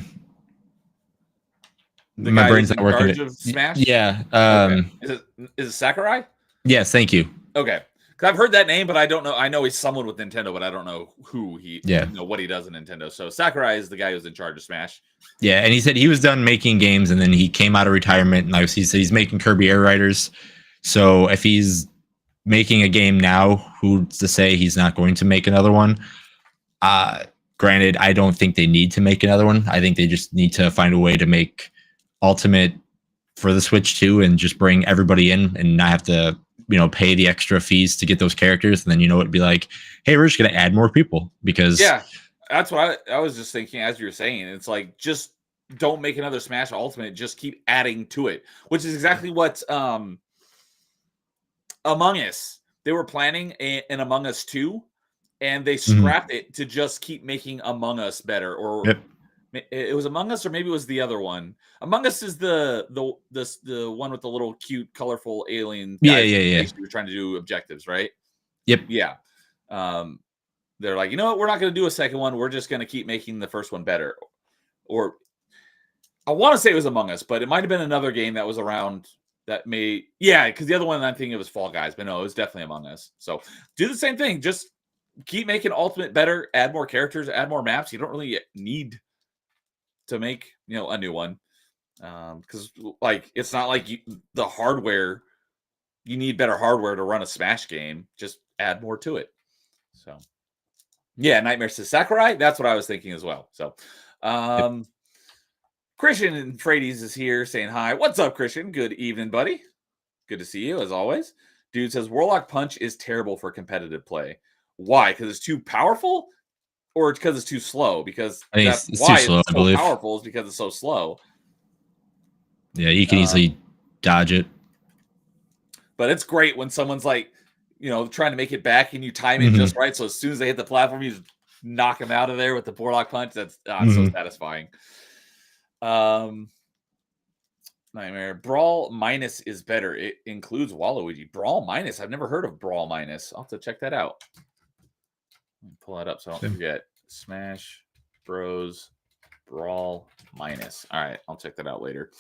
my brain's not working. Of Smash? Yeah. Okay. Is it Sakurai? Yes, thank you. Okay. I've heard that name, but I don't know. I know he's someone with Nintendo, but I don't know who what he does in Nintendo. So Sakurai is the guy who's in charge of Smash. Yeah, and he said he was done making games, and then he came out of retirement, and he said he's making Kirby Air Riders. So if he's making a game now, who's to say he's not going to make another one? Granted, I don't think they need to make another one. I think they just need to find a way to make Ultimate for the Switch too, and just bring everybody in and not have to pay the extra fees to get those characters. And then it'd be like, hey, we're just going to add more people because that's what I was just thinking as you were saying. It's like, just don't make another Smash Ultimate, just keep adding to it, which is exactly what Among Us, they were planning an Among Us 2 and they scrapped it to just keep making Among Us better. Or it was Among Us, or maybe it was the other one. Among Us is the one with the little cute, colorful alien. Yeah. You were trying to do objectives, right? Yep. Yeah. They're like, you know what? We're not going to do a second one. We're just going to keep making the first one better. Or I want to say it was Among Us, but it might have been another game that was around that may. Yeah, because the other one I'm thinking it was Fall Guys, but no, it was definitely Among Us. So do the same thing. Just keep making Ultimate better. Add more characters. Add more maps. You don't really need to make a new one, because it's not like the hardware, you need better hardware to run a Smash game. Just add more to it. So Nightmare says Sakurai. That's what I was thinking as well. So Christian and Frades is here saying hi. What's up, Christian? Good evening, buddy. Good to see you as always. Dude says Warlock Punch is terrible for competitive play. Why? Because it's too powerful? Or it's because it's too slow? Because that's why it's so powerful, is because it's so slow. Yeah, you can easily dodge it. But it's great when someone's like, trying to make it back and you time it just right. So as soon as they hit the platform, you just knock them out of there with the Warlock Punch. That's so satisfying. Nightmare. Brawl Minus is better. It includes Waluigi. Brawl Minus. I've never heard of Brawl Minus. I'll have to check that out. Let me pull that up so I don't forget. Smash Bros. Brawl Minus. All right, I'll check that out later.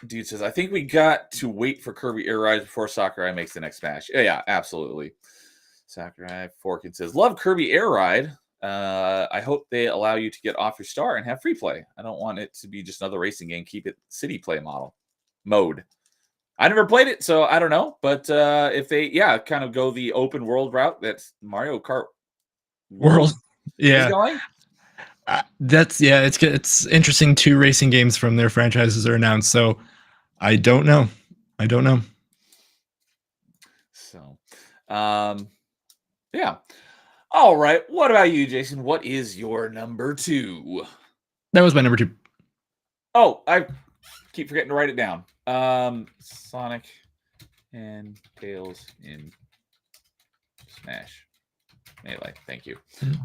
Dude says, I think we got to wait for Kirby Air Ride before Sakurai makes the next Smash. Yeah, absolutely. Sakurai Forkin says, love Kirby Air Ride. I hope they allow you to get off your star and have free play. I don't want it to be just another racing game. Keep it city play mode. I never played it, so I don't know. But if they, kind of go the open world route, that's Mario Kart World. Yeah. Going. It's interesting. 2 racing games from their franchises are announced, so I don't know. So, yeah. All right. What about you, Jason? What is your number 2? That was my number 2. Oh, I keep forgetting to write it down. Sonic and Tails in Smash Melee. Thank you.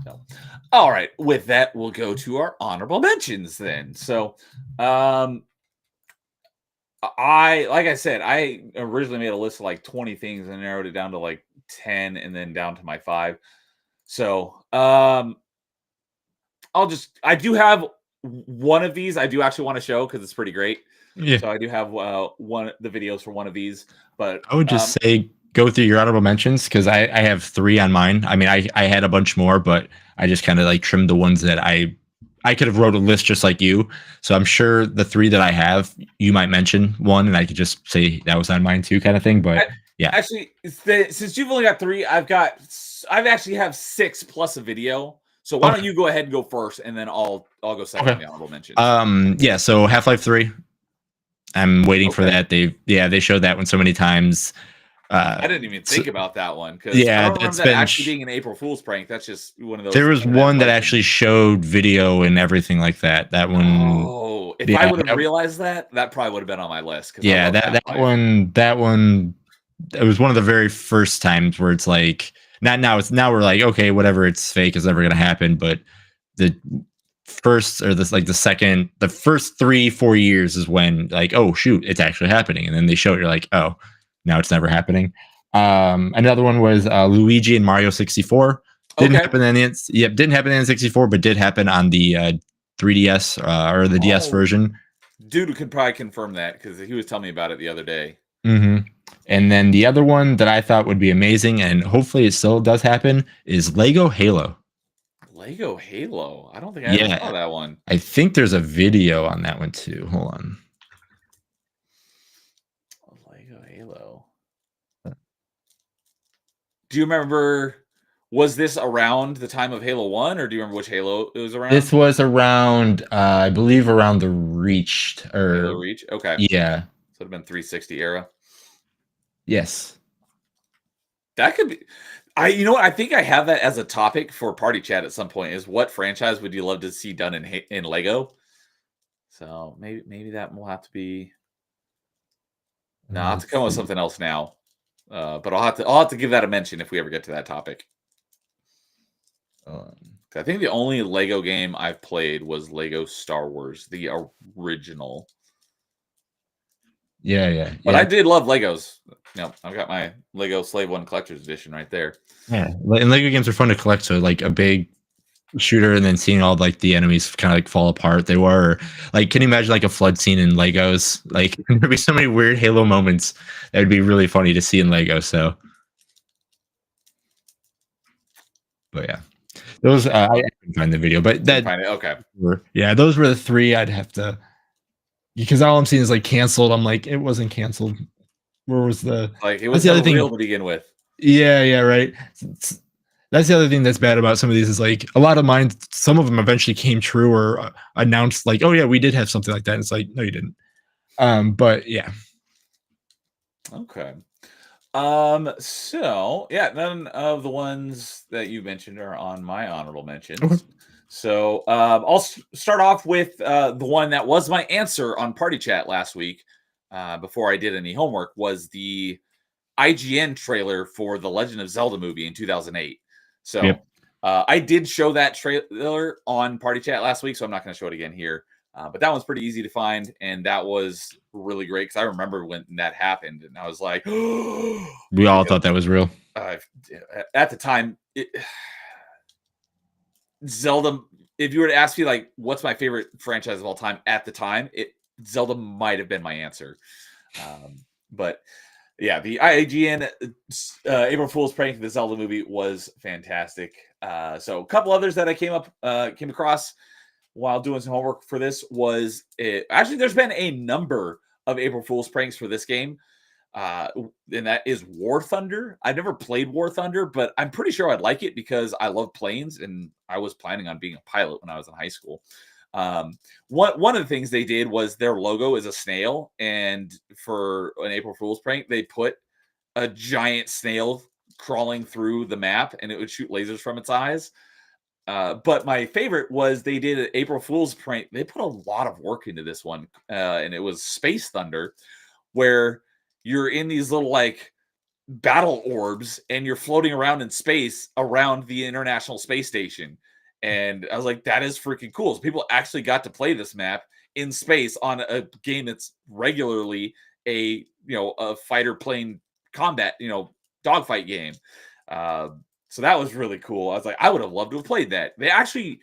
So, all right. With that, we'll go to our honorable mentions then. So, like I said, I originally made a list of like 20 things and narrowed it down to like 10 and then down to my 5. So, I do have one of these I do actually want to show because it's pretty great. Yeah. So I do have the videos for one of these, but I would just say go through your honorable mentions because I have 3 on mine. I mean, I had a bunch more, but I just kind of like trimmed the ones that I could have wrote a list just like you. So I'm sure the 3 that I have, you might mention one, and I could just say that was on mine too, kind of thing. But yeah, actually, since you've only got 3, I actually have 6 plus a video. So why don't you go ahead and go first, and then I'll go second on the honorable mentions. Yeah. So Half-Life 3. I'm waiting for that. They showed that one so many times. I didn't even think about that one because I don't remember that actually being an April Fool's prank. That's just one of those. There was one that actually showed video and everything like that. That one. Oh, if I would have realized that probably would have been on my list. Yeah, that one. It was one of the very first times where it's like, not now. It's now we're like, okay, whatever. It's fake. It's never gonna happen. But the first or the first 3-4 years is when like, oh shoot, it's actually happening, and then they show it. You're like, oh, now it's never happening. Another one was Luigi and Mario 64. Didn't happen in the N64, but did happen on the 3DS or the DS version. Dude could probably confirm that because he was telling me about it the other day. Mm-hmm. And then the other one that I thought would be amazing, and hopefully it still does happen, is Lego Halo. Lego Halo? I don't think I ever saw that one. I think there's a video on that one too. Hold on. Lego Halo. Do you remember, was this around the time of Halo 1, or do you remember which Halo it was around? This was around, I believe, around the Reach. Halo Reach? Okay. Yeah. So it would have been 360 era. Yes. That could be. You know what? I think I have that as a topic for Party Chat at some point. Is what franchise would you love to see done in Lego? So maybe that will have to be. No, I'll have to come up with something else now. But I'll have to give that a mention if we ever get to that topic. I think the only Lego game I've played was Lego Star Wars, the original. Yeah. But I did love Legos. I've got my Lego Slave One Collector's Edition right there. Yeah, and Lego games are fun to collect. So like a big shooter, and then seeing all like the enemies kind of like fall apart. They were like, can you imagine like a flood scene in Legos? Like there'd be so many weird Halo moments that would be really funny to see in Lego. So, but yeah, those I couldn't find the video, but that okay. Yeah, those were the 3 I'd have to. Because all I'm seeing is like canceled. I'm like, it wasn't canceled. Where was the it was the other thing to begin with? Yeah, right. That's the other thing that's bad about some of these is like a lot of mine. Some of them eventually came true or announced like, oh yeah, we did have something like that. And it's like, no, you didn't. But yeah. Okay. So yeah, none of the ones that you mentioned are on my honorable mentions. Okay. So I'll start off with the one that was my answer on Party Chat last week before I did any homework was the IGN trailer for the Legend of Zelda movie in 2008. So I did show that trailer on Party Chat last week, so I'm not going to show it again here. But that one's pretty easy to find, and that was really great because I remember when that happened, and I was like, we all thought that was real. At the time, Zelda. If you were to ask me like, what's my favorite franchise of all time at the time, Zelda might have been my answer. But yeah, the IGN April Fool's prank, the Zelda movie was fantastic. So a couple others that I came across while doing some homework for this was actually there's been a number of April Fool's pranks for this game. And that is War Thunder. I've never played War Thunder, but I'm pretty sure I'd like it because I love planes and I was planning on being a pilot when I was in high school. One of the things they did was their logo is a snail, and for an April Fool's prank, they put a giant snail crawling through the map and it would shoot lasers from its eyes. But my favorite was they did an April Fool's prank. They put a lot of work into this one, and it was Space Thunder, where you're in these little like battle orbs and you're floating around in space around the International Space Station. And I was like, that is freaking cool. So people actually got to play this map in space on a game that's regularly a fighter plane combat, dogfight game. So that was really cool. I was like, I would have loved to have played that. They actually,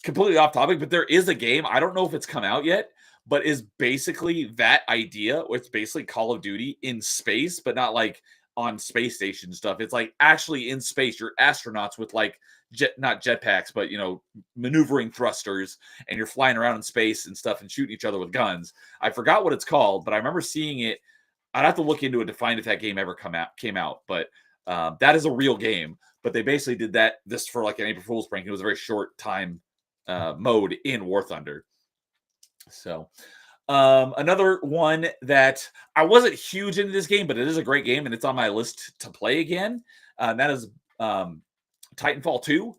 completely off topic, but there is a game, I don't know if it's come out yet, but is basically that idea, where it's basically Call of Duty in space, but not like on space station stuff. It's like actually in space. You're astronauts with like not jetpacks, but maneuvering thrusters, and you're flying around in space and stuff and shooting each other with guns. I forgot what it's called, but I remember seeing it. I'd have to look into it to find if that game ever came out. But that is a real game. But they basically did this for like an April Fool's prank. It was a very short time mode in War Thunder. So another one that I wasn't huge into this game, but it is a great game and it's on my list to play again. That is Titanfall 2.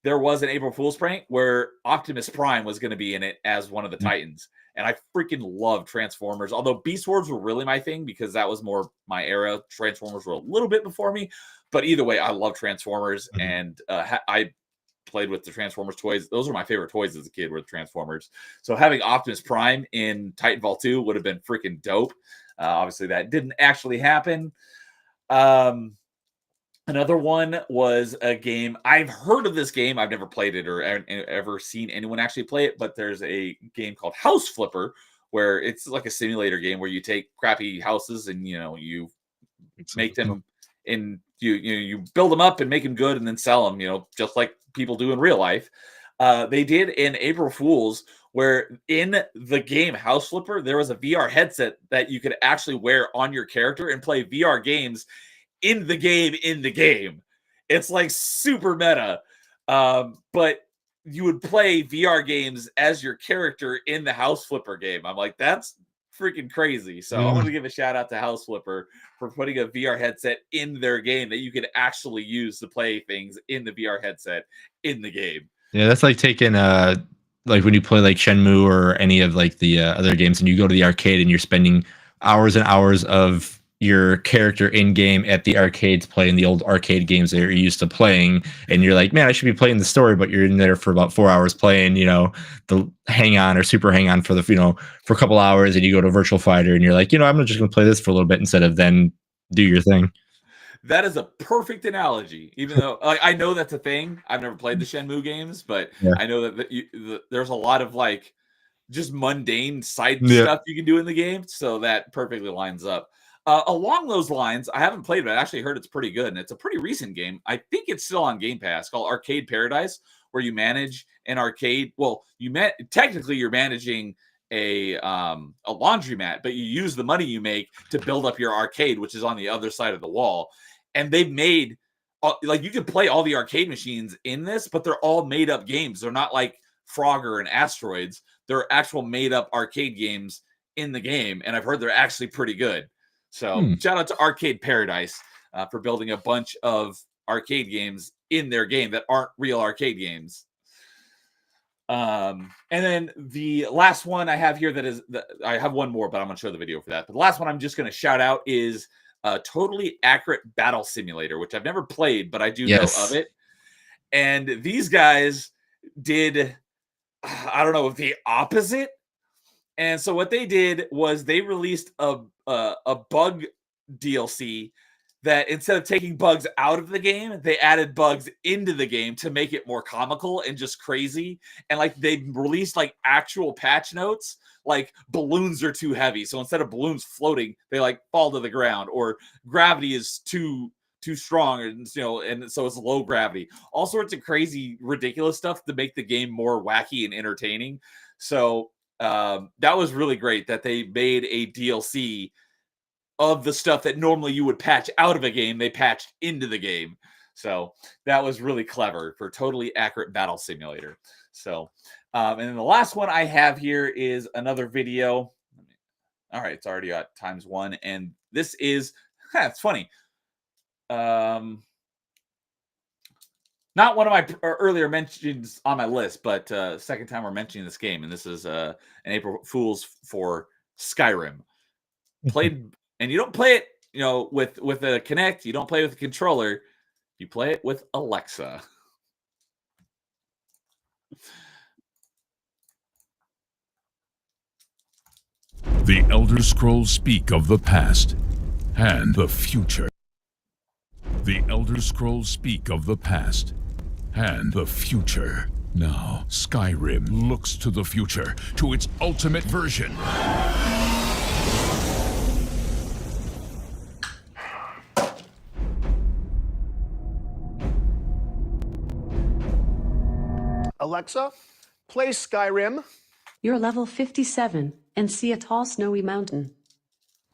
There was an April Fool's prank where Optimus Prime was going to be in it as one of the Titans. And I freaking love Transformers. Although Beast Wars were really my thing because that was more my era. Transformers were a little bit before me. But either way, I love Transformers. And I played with the Transformers toys. Those were my favorite toys as a kid, were the Transformers. So having Optimus Prime in Titanfall 2 would have been freaking dope. Obviously, that didn't actually happen. Another one was a game. I've heard of this game. I've never played it or ever seen anyone actually play it, but there's a game called House Flipper where it's like a simulator game where you take crappy houses and, you make them in, you build them up and make them good and then sell them, just like people do in real life. They did in April Fool's where in the game House Flipper, there was a VR headset that you could actually wear on your character and play VR games in the game. It's like super meta. But you would play VR games as your character in the House Flipper game. I'm like, that's freaking crazy. So I want to give a shout out to House Flipper for putting a VR headset in their game that you could actually use to play things in the VR headset in the game. Yeah, that's like taking like when you play like Shenmue or any of like the other games and you go to the arcade and you're spending hours and hours of your character in game at the arcades playing the old arcade games that you're used to playing, and you're like, man, I should be playing the story, but you're in there for about 4 hours playing, the hang on or super hang on for the, for a couple hours, and you go to Virtual Fighter and you're like, I'm just gonna play this for a little bit instead of then do your thing. That is a perfect analogy, even though I know that's a thing. I've never played the Shenmue games, but yeah. I know that there's a lot of like just mundane side stuff you can do in the game, so that perfectly lines up. Along those lines, I haven't played it, but I actually heard it's pretty good, and it's a pretty recent game. I think it's still on Game Pass, called Arcade Paradise, where you manage an arcade. Well, technically you're managing a laundromat, but you use the money you make to build up your arcade, which is on the other side of the wall. And they've made like you can play all the arcade machines in this, but they're all made up games. They're not like Frogger and Asteroids. They're actual made up arcade games in the game, and I've heard they're actually pretty good. So shout out to Arcade Paradise for building a bunch of arcade games in their game that aren't real arcade games. And then the last one I have here I have one more, but I'm going to show the video for that. But the last one I'm just going to shout out is Totally Accurate Battle Simulator, which I've never played, but I do know of it. And these guys did, I don't know, the opposite And so what they did was they released a bug DLC that instead of taking bugs out of the game, they added bugs into the game to make it more comical and just crazy. And like they released like actual patch notes, like balloons are too heavy. So instead of balloons floating, they like fall to the ground, or gravity is too strong, and and so it's low gravity. All sorts of crazy, ridiculous stuff to make the game more wacky and entertaining. So that was really great that they made a DLC of the stuff that normally you would patch out of a game, they patched into the game. So that was really clever for totally accurate battle simulator. So, and then the last one I have here is another video. All right, it's already at ×1, and this is it's funny. Not one of my earlier mentions on my list, but second time we're mentioning this game, and this is an April Fool's for Skyrim. Played, and you don't play it, with a Kinect. You don't play with a controller. You play it with Alexa. The Elder Scrolls speak of the past and the future. The Elder Scrolls speak of the past and the future. Now, Skyrim looks to the future, to its ultimate version. Alexa, play Skyrim. You're level 57 and see a tall snowy mountain.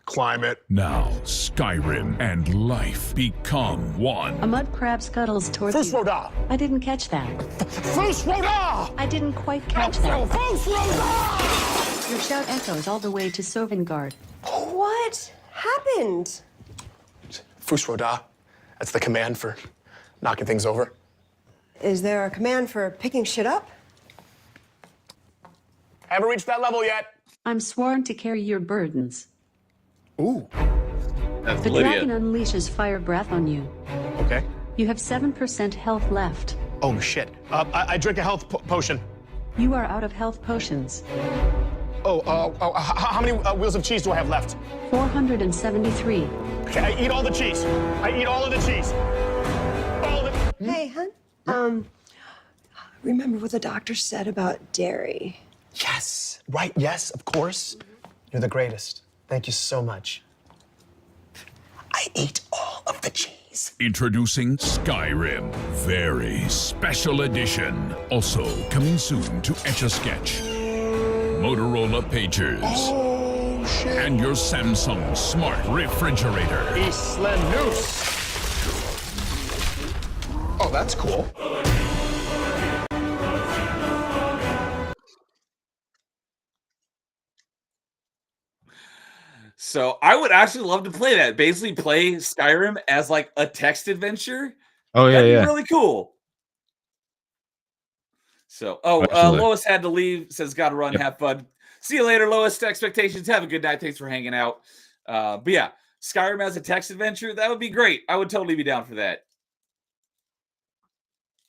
Climb it. Now, Skyrim and life become one. A mud crab scuttles towards First you. Roda! I didn't catch that. First Roda! I didn't quite catch that. First Roda! Your shout echoes all the way to Sovngarde. What happened? First Roda. That's the command for knocking things over. Is there a command for picking shit up? Haven't reached that level yet. I'm sworn to carry your burdens. Ooh. That's The Lydia. dragon unleashes fire breath on you. Okay. You have 7% health left. Oh, shit. I drink a health potion. You are out of health potions. How many wheels of cheese do I have left? 473. Okay, I eat all the cheese. I eat all of the cheese. All of it. Hey, hun. Remember what the doctor said about dairy? Yes. Right, yes, of course. You're the greatest. Thank you so much. I ate all of the cheese. Introducing Skyrim, very special edition. Also coming soon to Etch-a-Sketch, Motorola Pagers, Oh, shit. and your Samsung Smart Refrigerator. Isla Noose. Oh, that's cool. So I would actually love to play that. Basically, play Skyrim as like a text adventure. Oh yeah, That'd be yeah. really cool. So, Absolutely. Lois had to leave. Says, "Got to run. Have fun. See you later, Lois. Expectations. Have a good night. Thanks for hanging out." But yeah, Skyrim as a text adventure, that would be great. I would totally be down for that.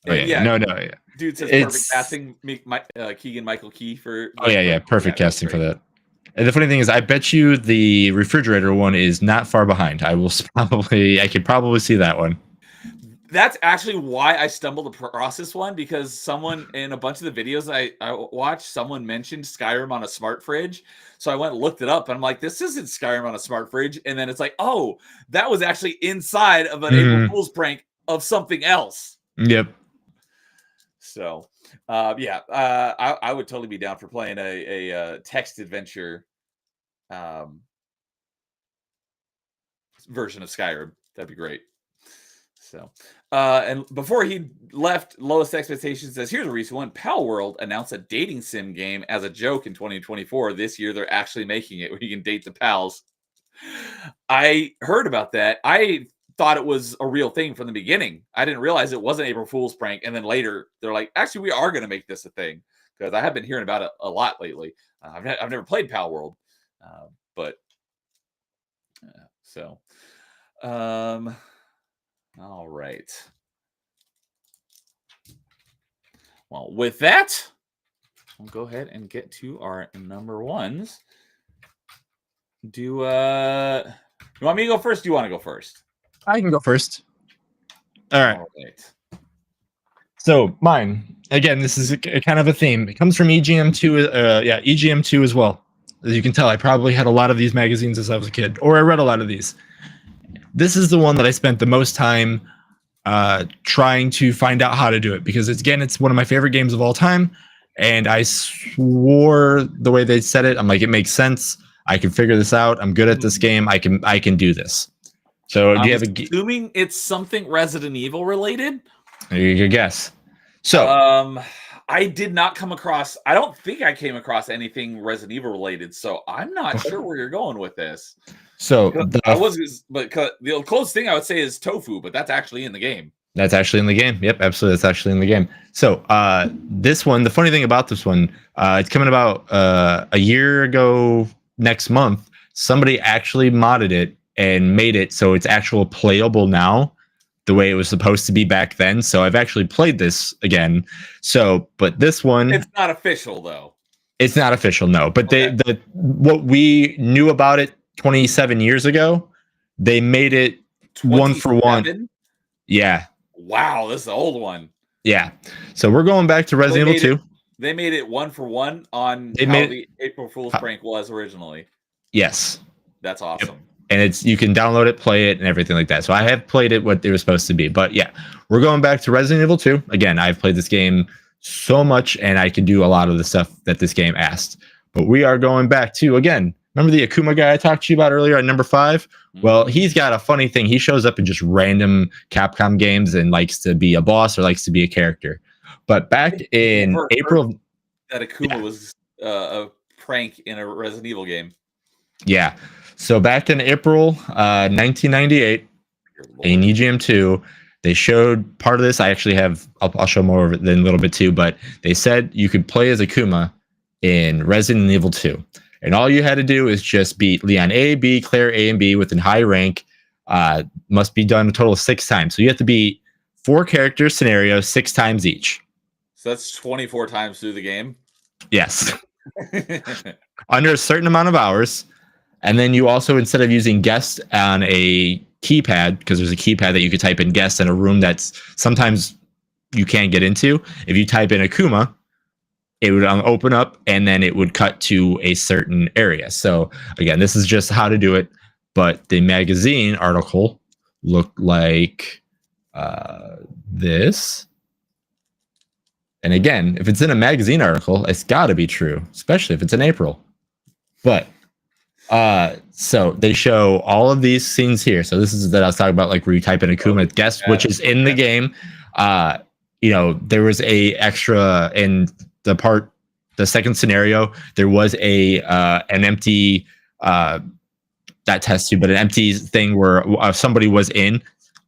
Oh, And yeah. No, yeah. Dude says It's- perfect casting. Keegan Michael Key for. Oh yeah. Perfect casting for that. And the funny thing is, I bet you the refrigerator one is not far behind. I could probably see that one. That's actually why I stumbled across this one, because someone in a bunch of the videos I watched, someone mentioned Skyrim on a smart fridge. So I went and looked it up, and I'm like, this isn't Skyrim on a smart fridge. And then it's like, oh, that was actually inside of an April Fool's prank of something else. Yep. So, I would totally be down for playing a text adventure version of Skyrim. That'd be great. So, and before he left, Lowest Expectations says, here's a recent one. Pal World announced a dating sim game as a joke in 2024. This year, they're actually making it where you can date the pals. I heard about that. I thought it was a real thing from the beginning. I didn't realize it was an April Fool's prank. And then later, they're like, actually, we are going to make this a thing, because I have been hearing about it a lot lately. I've never played Pal World, all right. Well, with that, we'll go ahead and get to our number ones. Do you want me to go first? Do you want to go first? I can go first. All right. All right. So mine, again, this is a kind of a theme. It comes from EGM2, EGM2 as well. As you can tell, I probably had a lot of these magazines as I was a kid, or I read a lot of these. This is the one that I spent the most time trying to find out how to do it, because it's one of my favorite games of all time, and I swore the way they said it, I'm like, it makes sense. I can figure this out. I'm good at this game. I can do this. So do you have assuming it's something Resident Evil related? You can guess. So I did not come across. I don't think I came across anything Resident Evil related. So I'm not sure where you're going with this. So the closest thing I would say is Tofu, but that's actually in the game. That's actually in the game. Yep, absolutely. That's actually in the game. So this one, the funny thing about this one, it's coming about a year ago next month. Somebody actually modded it and made it so it's actual playable now, the way it was supposed to be back then. So I've actually played this again. So, but this one, it's not official though. It's not official, no. But what we knew about it 27 years ago, they made it 1 for 1. Yeah. Wow, this is the old one. Yeah. So we're going back to Resident Evil 2. They made it 1 for 1 on how the April Fool's prank was originally. Yes. That's awesome. Yep. And you can download it, play it, and everything like that. So I have played it what it was supposed to be. But yeah, we're going back to Resident Evil 2. Again, I've played this game so much, and I can do a lot of the stuff that this game asked. But we are going back to, again, remember the Akuma guy I talked to you about earlier at number 5? Well, he's got a funny thing. He shows up in just random Capcom games and likes to be a boss or likes to be a character. But back in April... That Akuma was a prank in a Resident Evil game. Yeah. So back in April 1998, in EGM2, they showed part of this. I actually have, I'll show more of it in a little bit too, but they said you could play as Akuma in Resident Evil 2. And all you had to do is just beat Leon A, B, Claire A, and B within high rank. Must be done a total of 6 times. So you have to beat 4 character scenarios 6 times each. So that's 24 times through the game? Yes. Under a certain amount of hours. And then you also, instead of using guest on a keypad, because there's a keypad that you could type in guest in a room that's sometimes you can't get into. If you type in Akuma, it would open up and then it would cut to a certain area. So again, this is just how to do it. But the magazine article looked like this. And again, if it's in a magazine article, it's got to be true, especially if it's in April. But so they show all of these scenes here. So this is that I was talking about, like where you type in Akuma guest, which is in the game. You know, there was a extra in the second scenario. There was an empty that test tube, but an empty thing where somebody was in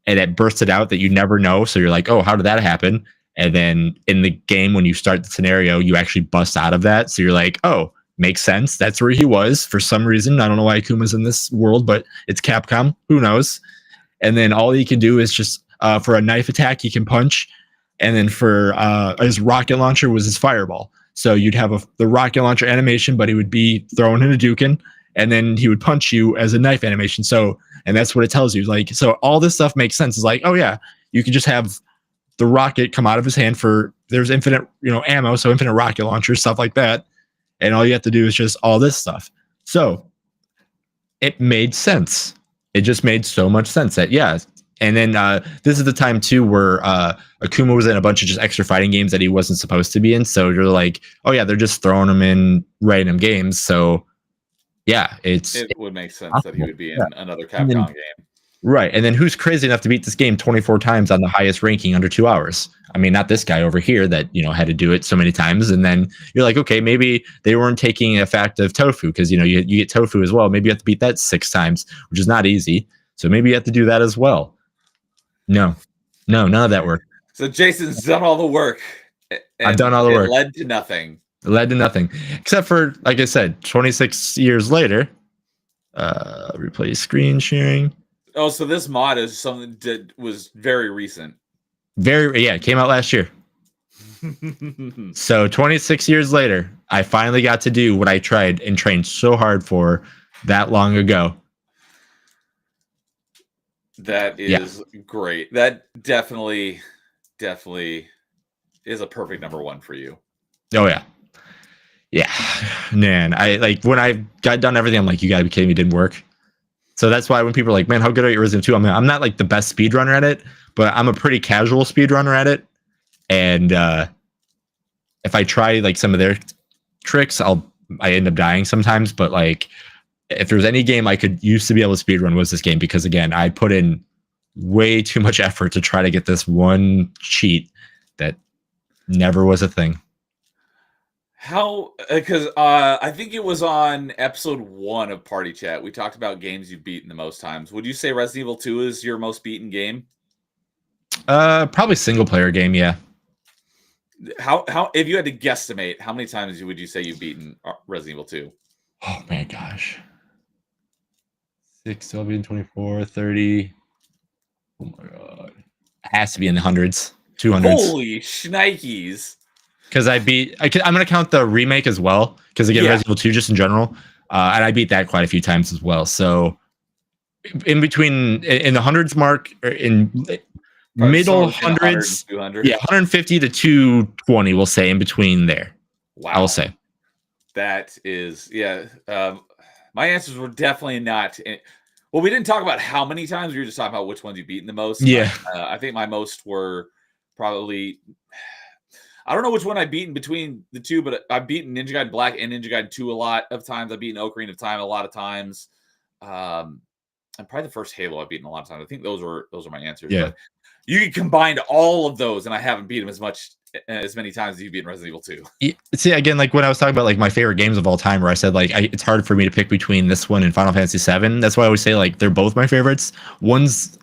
and it bursted out that you never know. So you're like, oh, how did that happen? And then in the game, when you start the scenario, you actually bust out of that. So you're like, oh, makes sense. That's where he was for some reason. I don't know why Akuma's in this world, but it's Capcom. Who knows? And then all he can do is just for a knife attack, he can punch. And then for his rocket launcher was his fireball. So you'd have the rocket launcher animation, but he would be thrown in a Dukin, and then he would punch you as a knife animation. So, and that's what it tells you. Like, so all this stuff makes sense. It's like, oh yeah, you could just have the rocket come out of his hand there's infinite, ammo. So infinite rocket launchers, stuff like that. And all you have to do is just all this stuff. So it made sense. It just made so much sense that, yeah. And then this is the time too where Akuma was in a bunch of just extra fighting games that he wasn't supposed to be in. So you're like, oh yeah, they're just throwing him in random games. So yeah, it would make sense that he would be in another Capcom game. Right. And then who's crazy enough to beat this game 24 times on the highest ranking under 2 hours? I mean, not this guy over here that, had to do it so many times. And then you're like, okay, maybe they weren't taking a fact of Tofu because, you get Tofu as well. Maybe you have to beat that 6 times, which is not easy. So maybe you have to do that as well. No, none of that work. So Jason's done all the work. I've done all the work. It led to nothing. It led to nothing. Except for, like I said, 26 years later, replay screen sharing. Oh, so this mod is something that was very recent. It came out last year. So 26 years later, I finally got to do what I tried and trained so hard for that long ago. That is great. That definitely is a perfect number one for you. Oh yeah. Yeah. Man, I like when I got done everything, I'm like, you gotta be kidding me, it didn't work. So that's why when people are like, man, how good are you at Resident Evil 2? I'm not like the best speedrunner at it, but I'm a pretty casual speedrunner at it. And if I try like some of their tricks, I end up dying sometimes. But like if there's any game I could used to be able to speedrun was this game, because again, I put in way too much effort to try to get this one cheat that never was a thing. How? Because I think it was on episode 1 of Party Chat. We talked about games you've beaten the most times. Would you say Resident Evil 2 is your most beaten game? Probably single player game, yeah. How if you had to guesstimate, how many times would you say you've beaten Resident Evil 2? Oh my gosh. 6, 17, 24, 30. Oh my god. It has to be in the hundreds, 200s. Holy shnikes. Because I'm going to count the remake as well. Because again, Resident Evil 2 just in general. And I beat that quite a few times as well. So in between, in the hundreds mark, or in middle hundreds, 200. Yeah, 150 to 220, we'll say, in between there. Wow. I will say. That is, my answers were definitely not. Well, we didn't talk about how many times. We were just talking about which ones you've beaten the most. Yeah. I think my most were probably, I don't know which one I've beaten between the two, but I've beaten Ninja Gaiden Black and Ninja Gaiden 2 a lot of times. I've beaten Ocarina of Time a lot of times. And probably the first Halo I've beaten a lot of times. I think those are my answers. Yeah. But you can combine all of those, and I haven't beat them as many times as you've beaten Resident Evil 2. See, again, like when I was talking about like my favorite games of all time, where I said like it's hard for me to pick between this one and Final Fantasy VII. That's why I always say like they're both my favorites. One's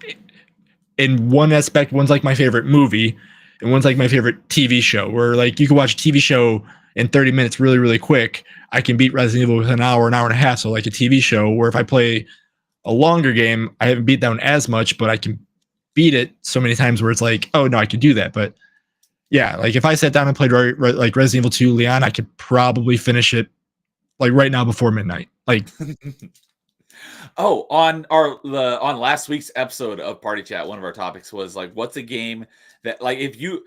in one aspect, one's like my favorite movie, and one's like my favorite TV show. Where like you can watch a TV show in 30 minutes really, really quick. I can beat Resident Evil within an hour and a half. So like a TV show, where if I play a longer game, I haven't beat that one as much, but I can beat it so many times where it's like, oh no, I could do that. But yeah, like if I sat down and played like Resident Evil 2 Leon, I could probably finish it like right now before midnight. Like on last week's episode of Party Chat, one of our topics was like, what's a game that like if you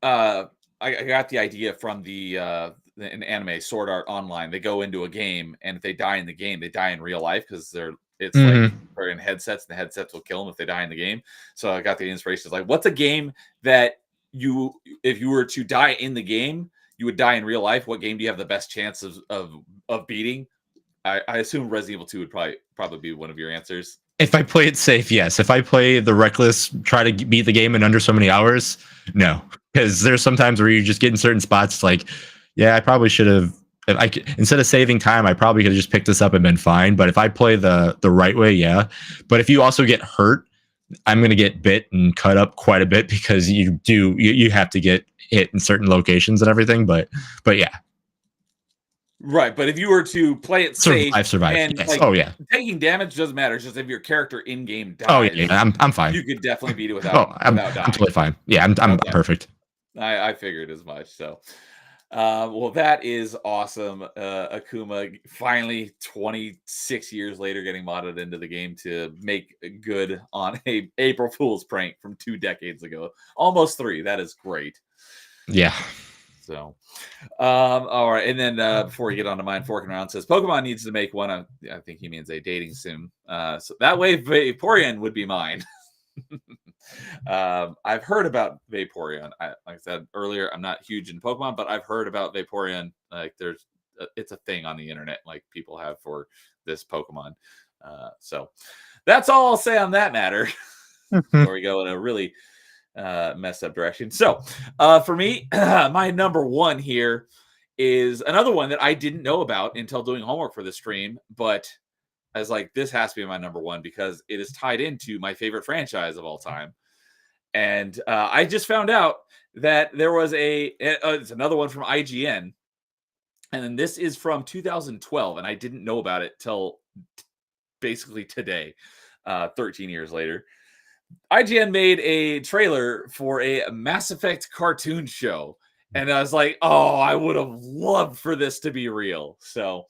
I got the idea from an anime Sword Art Online. They go into a game, and if they die in the game, they die in real life because like they're in headsets, and the headsets will kill them if they die in the game. So I got the inspiration. It's like, what's a game that if you were to die in the game, you would die in real life? What game do you have the best chance of beating? I assume Resident Evil 2 would probably be one of your answers. If I play it safe, yes. If I play the reckless, try to beat the game in under so many hours, no. Because there's sometimes where you just get in certain spots like, yeah, I probably should have. Instead of saving time, I probably could have just picked this up and been fine. But if I play the right way, yeah. But if you also get hurt, I'm going to get bit and cut up quite a bit, because you have to get hit in certain locations and everything. But yeah. Right, but if you were to play it safe, survive. And yes. like, Oh yeah, taking damage doesn't matter. It's just if your character in game dies. Oh yeah, I'm fine. You could definitely beat it without. I'm dying. totally fine. Yeah, I'm perfect. I figured as much. So, well, that is awesome. Akuma finally 26 years later getting modded into the game to make good on a April Fool's prank from 2 decades ago, almost 3. That is great. Yeah. So, all right. And then before we get on to mine, Forking Around says Pokemon needs to make one. I think he means a dating sim. So that way Vaporeon would be mine. I've heard about Vaporeon. Like I said earlier, I'm not huge in Pokemon, but I've heard about Vaporeon. Like it's a thing on the internet, like people have for this Pokemon. So that's all I'll say on that matter. Before we go in a really messed up direction. So for me, my number one here is another one that I didn't know about until doing homework for the stream, but I was like, this has to be my number one because it is tied into my favorite franchise of all time. And I just found out that there was it's another one from IGN. And then this is from 2012. And I didn't know about it till basically today, 13 years later. IGN made a trailer for a Mass Effect cartoon show. And I was like, oh, I would have loved for this to be real. So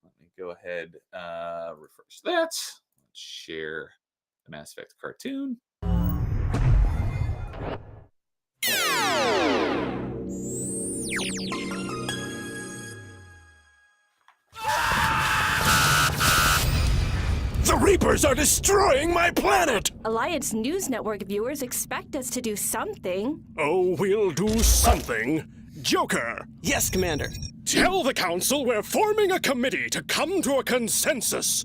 let me go ahead, refresh that. Let's share the Mass Effect cartoon. The Reapers are destroying my planet! Alliance News Network viewers expect us to do something. Oh, we'll do something. Joker! Yes, Commander. Tell the Council we're forming a committee to come to a consensus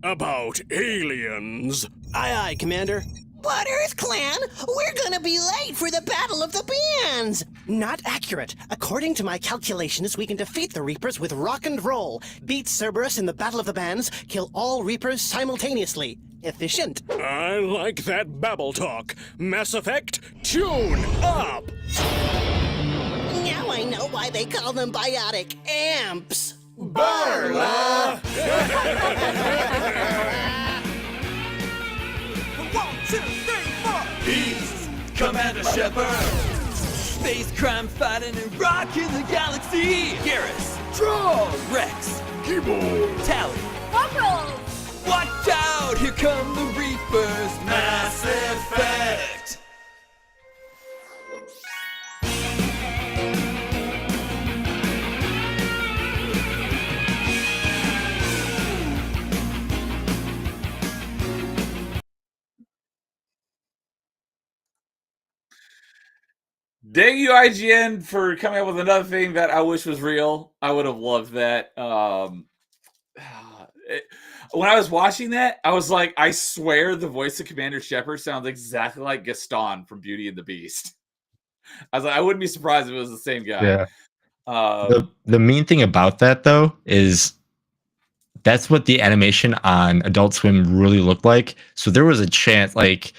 about aliens. Aye, aye, Commander. But Earth Clan, we're gonna be late for the Battle of the Bands! Not accurate. According to my calculations, we can defeat the Reapers with rock and roll, beat Cerberus in the Battle of the Bands, kill all Reapers simultaneously. Efficient. I like that babble talk. Mass Effect, tune up! Now I know why they call them biotic amps. Barla! 1, 2, 3, 4. He's Commander Shepard. Space crime fighting and rocking the galaxy. Garrus, Draw, Rex, Keyboard, Tally, Corporal! Watch out! Here come the Reapers. Mass Effect. Dang you, IGN, for coming up with another thing that I wish was real. I would have loved that. When I was watching that, I was like, I swear the voice of Commander Shepard sounds exactly like Gaston from Beauty and the Beast. I was like, I wouldn't be surprised if it was the same guy. Yeah. The mean thing about that, though, is that's what the animation on Adult Swim really looked like. So there was a chance, like,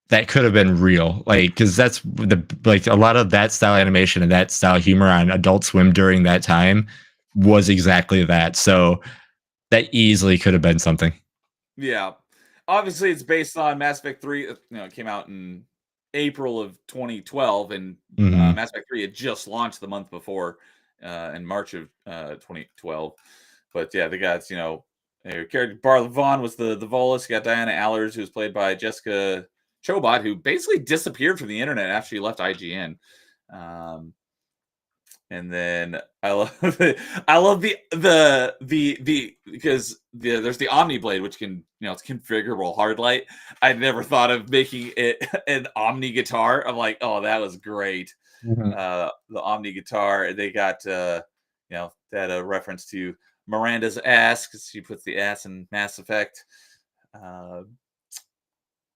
that could have been real, like, because that's a lot of that style animation and that style humor on Adult Swim during that time was exactly that. So that easily could have been something. Yeah, obviously it's based on Mass Effect 3. It came out in April of 2012, and Mass Effect 3 had just launched the month before, in March of 2012. But yeah, they got character Barla Vaughn was the Volus. You got Diana Allers, who was played by Jessica Chobot, who basically disappeared from the internet after she left IGN. And then I love the because there's the Omniblade, which can, it's configurable hard light. I'd never thought of making it an Omni guitar. I'm like, oh, that was great. The Omni guitar. They got that reference to Miranda's ass, because she puts the ass in Mass Effect.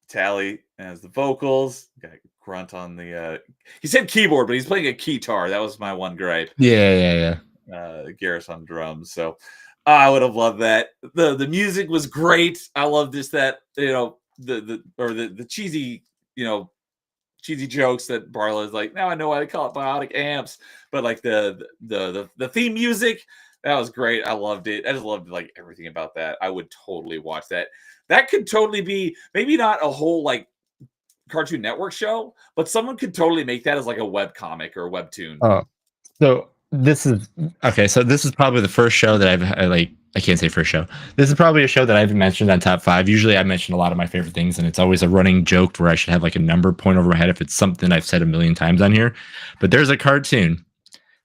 Tally as the vocals. Got Grunt on the he said keyboard, but he's playing a keytar. That was my one gripe. Yeah. Garrus on drums. So I would have loved that. The music was great. I love this, that the cheesy cheesy jokes that Barla is like, now I know why they call it biotic amps. But like the theme music, that was great. I loved it. I just loved like everything about that. I would totally watch that. That could totally be maybe not a whole like Cartoon Network show, but someone could totally make that as like a web comic or a webtoon. Oh, so this is okay. So this is probably the first show that I can't say first show. This is probably a show that I've mentioned on top 5. Usually I mention a lot of my favorite things, and it's always a running joke where I should have like a number point over my head if it's something I've said a million times on here. But there's a cartoon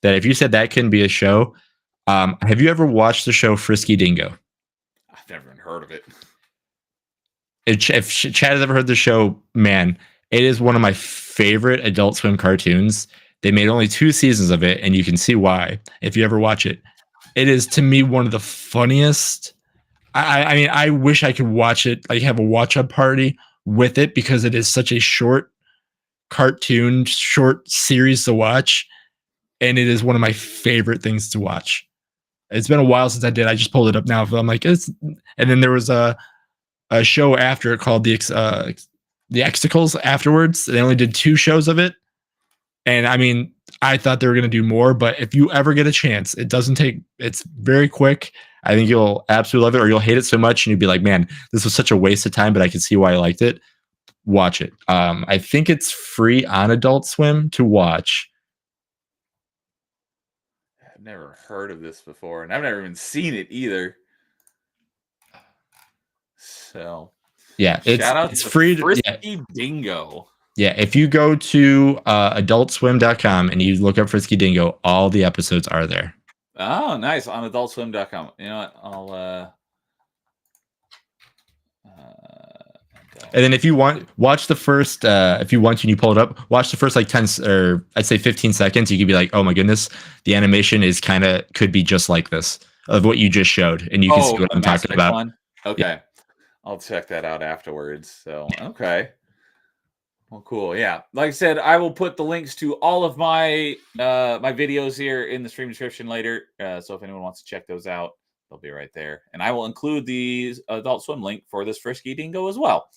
that if you said that couldn't be a show, have you ever watched the show Frisky Dingo? I've never even heard of it. If Chad has ever heard the show, man, it is one of my favorite Adult Swim cartoons. They made only 2 seasons of it, and you can see why if you ever watch it. It is, to me, one of the funniest. I mean, I wish I could watch it, like have a watch-up party with it, because it is such a short cartoon, short series to watch, and it is one of my favorite things to watch. It's been a while since I did. I just pulled it up now. I'm like, and then there was a show after it called the Exticles afterwards. They only did 2 shows of it. And I mean, I thought they were going to do more, but if you ever get a chance, it's very quick. I think you'll absolutely love it, or you'll hate it so much and you'd be like, man, this was such a waste of time, but I can see why I liked it. Watch it. I think it's free on Adult Swim to watch. heard of this before, and I've never even seen it either. So yeah, shout out it's to free. Frisky Dingo. Yeah, if you go to adultswim.com and you look up Frisky Dingo, all the episodes are there. Oh, nice. On adultswim.com. You know what? I'll and then if you want, watch the first if you want to and you pull it up, watch the first like 10 or I'd say 15 seconds. You could be like, oh my goodness, the animation is could be just like this of what you just showed, and you can see what I'm talking about. One? Okay. Yeah. I'll check that out afterwards. So okay. Well, cool. Yeah. Like I said, I will put the links to all of my my videos here in the stream description later. So if anyone wants to check those out, they'll be right there. And I will include the Adult Swim link for this Frisky Dingo as well.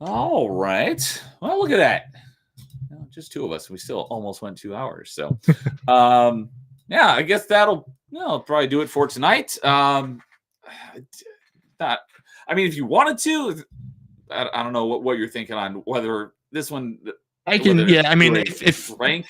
All right. Well, look at that. Just two of us. We still almost went 2 hours. So yeah, I guess that'll probably do it for tonight. I mean, if you wanted to, I don't know what you're thinking on whether this one. I can, yeah. I mean, if rank,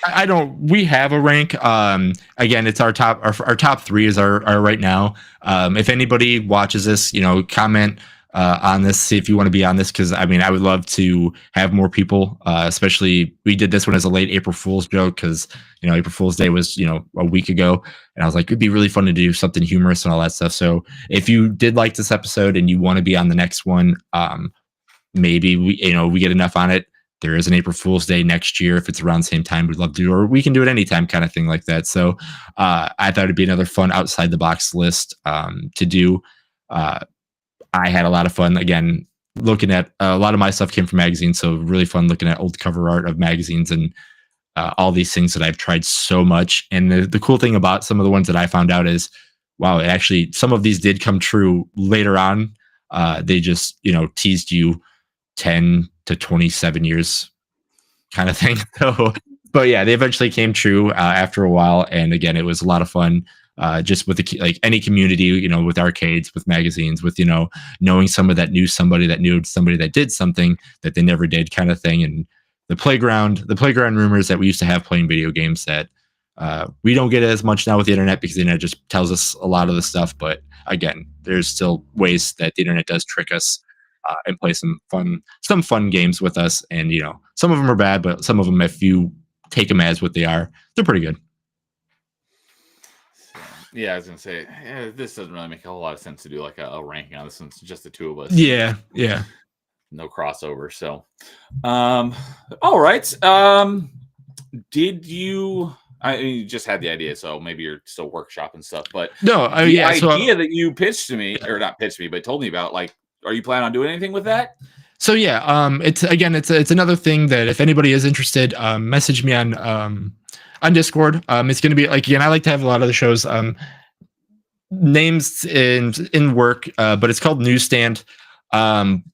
we have a rank. Again, it's our top 3 is our right now. If anybody watches this, comment on this, see if you want to be on this, because I mean, I would love to have more people. Especially, we did this one as a late April Fool's joke because April Fool's Day was a week ago, and I was like, it'd be really fun to do something humorous and all that stuff. So if you did like this episode and you want to be on the next one, maybe we get enough on it. There is an April Fool's Day next year. If it's around the same time, we'd love to do, or we can do it anytime, kind of thing like that. So I thought it'd be another fun outside the box list to do. I had a lot of fun. Again, looking at a lot of my stuff came from magazines, so really fun looking at old cover art of magazines and all these things that I've tried so much. And the cool thing about some of the ones that I found out is, wow, actually some of these did come true later on. They just teased you 10 to 27 years kind of thing. So, but yeah, they eventually came true after a while. And again, it was a lot of fun. Just with any community, with arcades, with magazines, with, knowing someone that knew somebody that did something that they never did kind of thing. And the playground rumors that we used to have playing video games that we don't get as much now with the internet because the internet just tells us a lot of the stuff. But again, there's still ways that the internet does trick us and play some fun games with us. And, some of them are bad, but some of them, if you take them as what they are, they're pretty good. Yeah, I was gonna say this doesn't really make a whole lot of sense to do like a ranking on this since just the two of us. Yeah. No crossover. So, all right. Did you? I mean, you just had the idea, so maybe you're still workshopping stuff. But no, the idea that you pitched to me, or not pitched me, but told me about, like, are you planning on doing anything with that? So yeah, it's another thing that if anybody is interested, message me on Discord. It's going to be like, again, I like to have a lot of the shows names in work, but it's called Newsstand.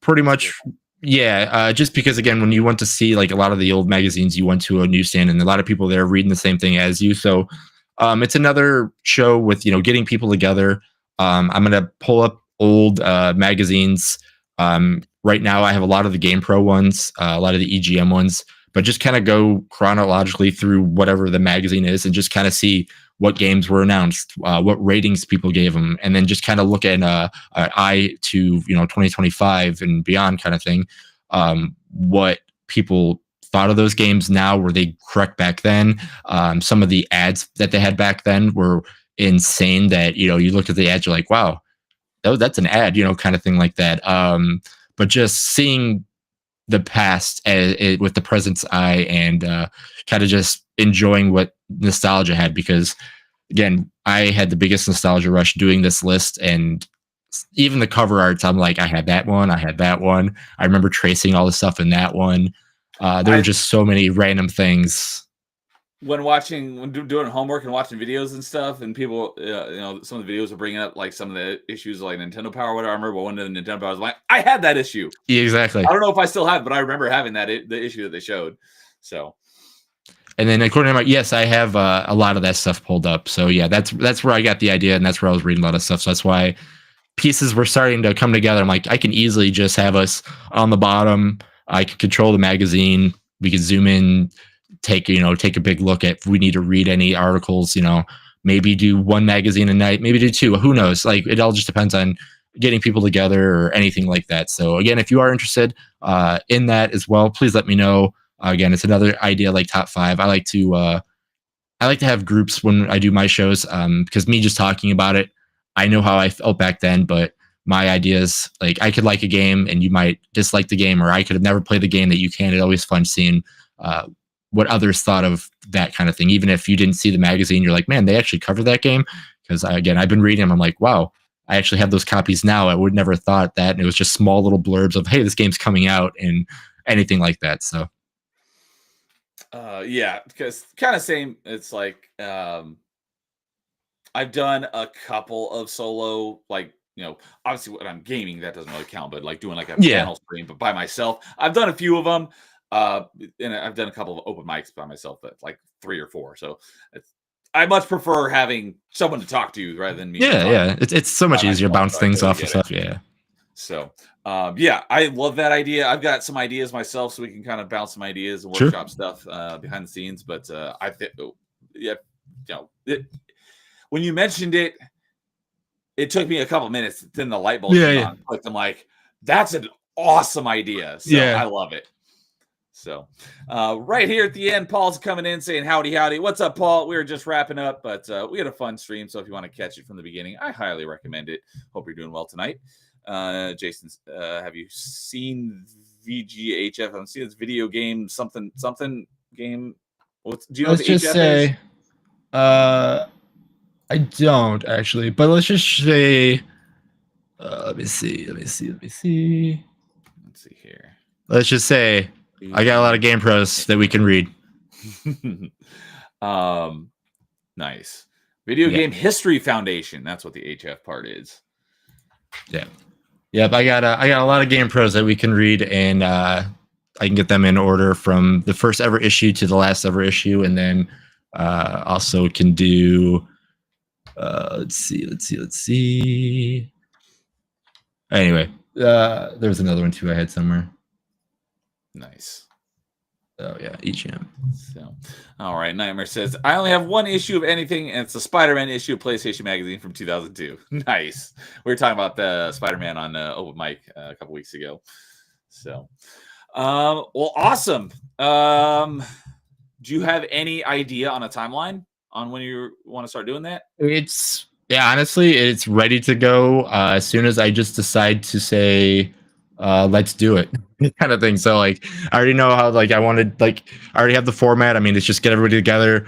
Pretty much, yeah. Just because, again, when you want to see like a lot of the old magazines, you went to a newsstand, and a lot of people there reading the same thing as you. So it's another show with getting people together. I'm gonna pull up old magazines. Right now, I have a lot of the GamePro ones, a lot of the EGM ones. But just kind of go chronologically through whatever the magazine is and just kind of see what games were announced, what ratings people gave them, and then just kind of look at an eye to 2025 and beyond kind of thing. What people thought of those games now, were they correct back then? Some of the ads that they had back then were insane. That you look at the ads, you're like, wow, that's an ad, kind of thing like that. But just seeing the past with the present's eye and kind of just enjoying what nostalgia had, because again, I had the biggest nostalgia rush doing this list, and even the cover arts, I'm like, I had that one. I remember tracing all the stuff in that one. There were just so many random things. When doing homework and watching videos and stuff, and people, some of the videos are bringing up like some of the issues like Nintendo Power or whatever. I remember one of the Nintendo Power, I was like, I had that issue. Yeah, exactly. I don't know if I still have it, but I remember having the issue that they showed. So, and then according to yes, I have a lot of that stuff pulled up. So yeah, that's where I got the idea, and that's where I was reading a lot of stuff. So that's why pieces were starting to come together. I'm like, I can easily just have us on the bottom. I can control the magazine. we could zoom in, take a big look at if we need to read any articles, maybe do one magazine a night, maybe do two, who knows? Like, it all just depends on getting people together or anything like that. So again, if you are interested in that as well, please let me know. Again, it's another idea like top 5. I like to have groups when I do my shows, because me just talking about it, I know how I felt back then, but my ideas, like, I could like a game and you might dislike the game, or I could have never played the game that you can. It's always fun seeing what others thought of that kind of thing. Even if you didn't see the magazine, you're like, man, they actually covered that game. Because again, I've been reading them. I'm like, wow, I actually have those copies now. I would never have thought that. And it was just small little blurbs of, hey, this game's coming out and anything like that. So yeah, because kind of same. It's like I've done a couple of solo, like, obviously when I'm gaming, that doesn't really count, but like doing like a panel stream, but by myself, I've done a few of them. And I've done a couple of open mics by myself, but like 3 or 4. So I much prefer having someone to talk to rather than me. Yeah. It's so much easier to bounce things off and stuff. Yeah. So, I love that idea. I've got some ideas myself, so we can kind of bounce some ideas and workshop stuff behind the scenes. But I think, when you mentioned it, it took me a couple minutes. Then the light bulb came on. Like, I'm like, that's an awesome idea. So I love it. So right here at the end, Paul's coming in saying, howdy. What's up, Paul? We were just wrapping up, but we had a fun stream. So if you want to catch it from the beginning, I highly recommend it. Hope you're doing well tonight. Jason, have you seen VGHF? I'm seeing this video game, something game. Do you know what the just HF say, is? I don't actually, but let's just say, let me see. Let's see here. Let's just say, I got a lot of game pros that we can read. Nice. Video Game History Foundation. That's what the HF part is. Yeah. Yep. I got a lot of game pros that we can read, and I can get them in order from the first ever issue to the last ever issue, and then also can do. Let's see. Anyway, there was another one too I had somewhere. Nice. Oh yeah, EGM. So, all right. Nightmare says, I only have one issue of anything, and it's the Spider-Man issue of PlayStation Magazine from 2002. Nice. We were talking about the Spider-Man on open mic a couple weeks ago. So, well, awesome. Do you have any idea on a timeline on when you want to start doing that? Honestly, it's ready to go as soon as I just decide to say, let's do it, kind of thing. So like, I already know how, like, I already have the format. I mean, it's just get everybody together,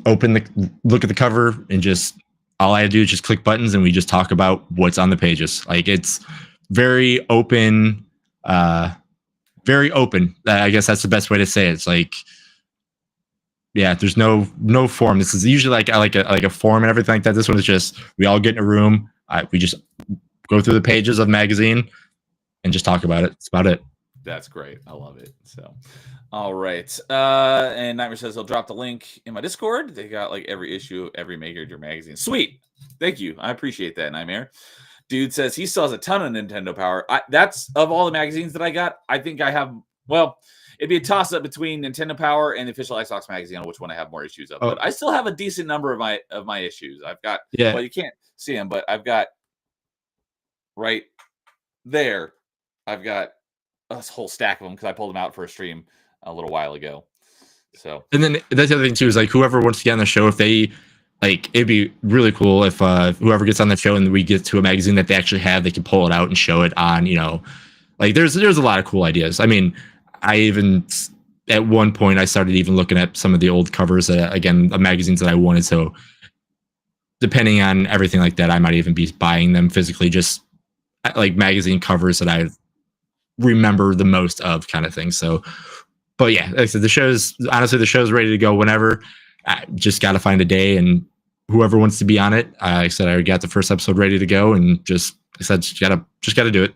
look at the cover, and just all I do is just click buttons and we just talk about what's on the pages. Like, it's very open, I guess that's the best way to say it. It's like, yeah, there's no form. This is usually like a form and everything like that. This one is just, we all get in a room, we just go through the pages of the magazine and just talk about it. That's about it. That's great. I love it. So, all right. And Nightmare says he'll drop the link in my Discord. They got like every issue, every Maker Your magazine. Sweet. Thank you. I appreciate that, Nightmare. Dude says he still has a ton of Nintendo Power. That's of all the magazines that I got. I think I have, well, it'd be a toss up between Nintendo Power and the official Xbox magazine on which one I have more issues of. But I still have a decent number of my issues. I've got, well, you can't see them, but I've got right there. I've got a whole stack of them because I pulled them out for a stream a little while ago. So, and then that's the other thing too, is like, whoever wants to get on the show, if they like, it'd be really cool if whoever gets on the show and we get to a magazine that they actually have, they can pull it out and show it on, like there's a lot of cool ideas. I mean, I even at one point I started even looking at some of the old covers again of magazines that I wanted. So depending on everything like that, I might even be buying them physically, just like magazine covers that I remember the most of, kind of thing. So, but yeah, like I said, the show's ready to go whenever. I just got to find a day, and whoever wants to be on it. I said I already got the first episode ready to go, and just got to do it.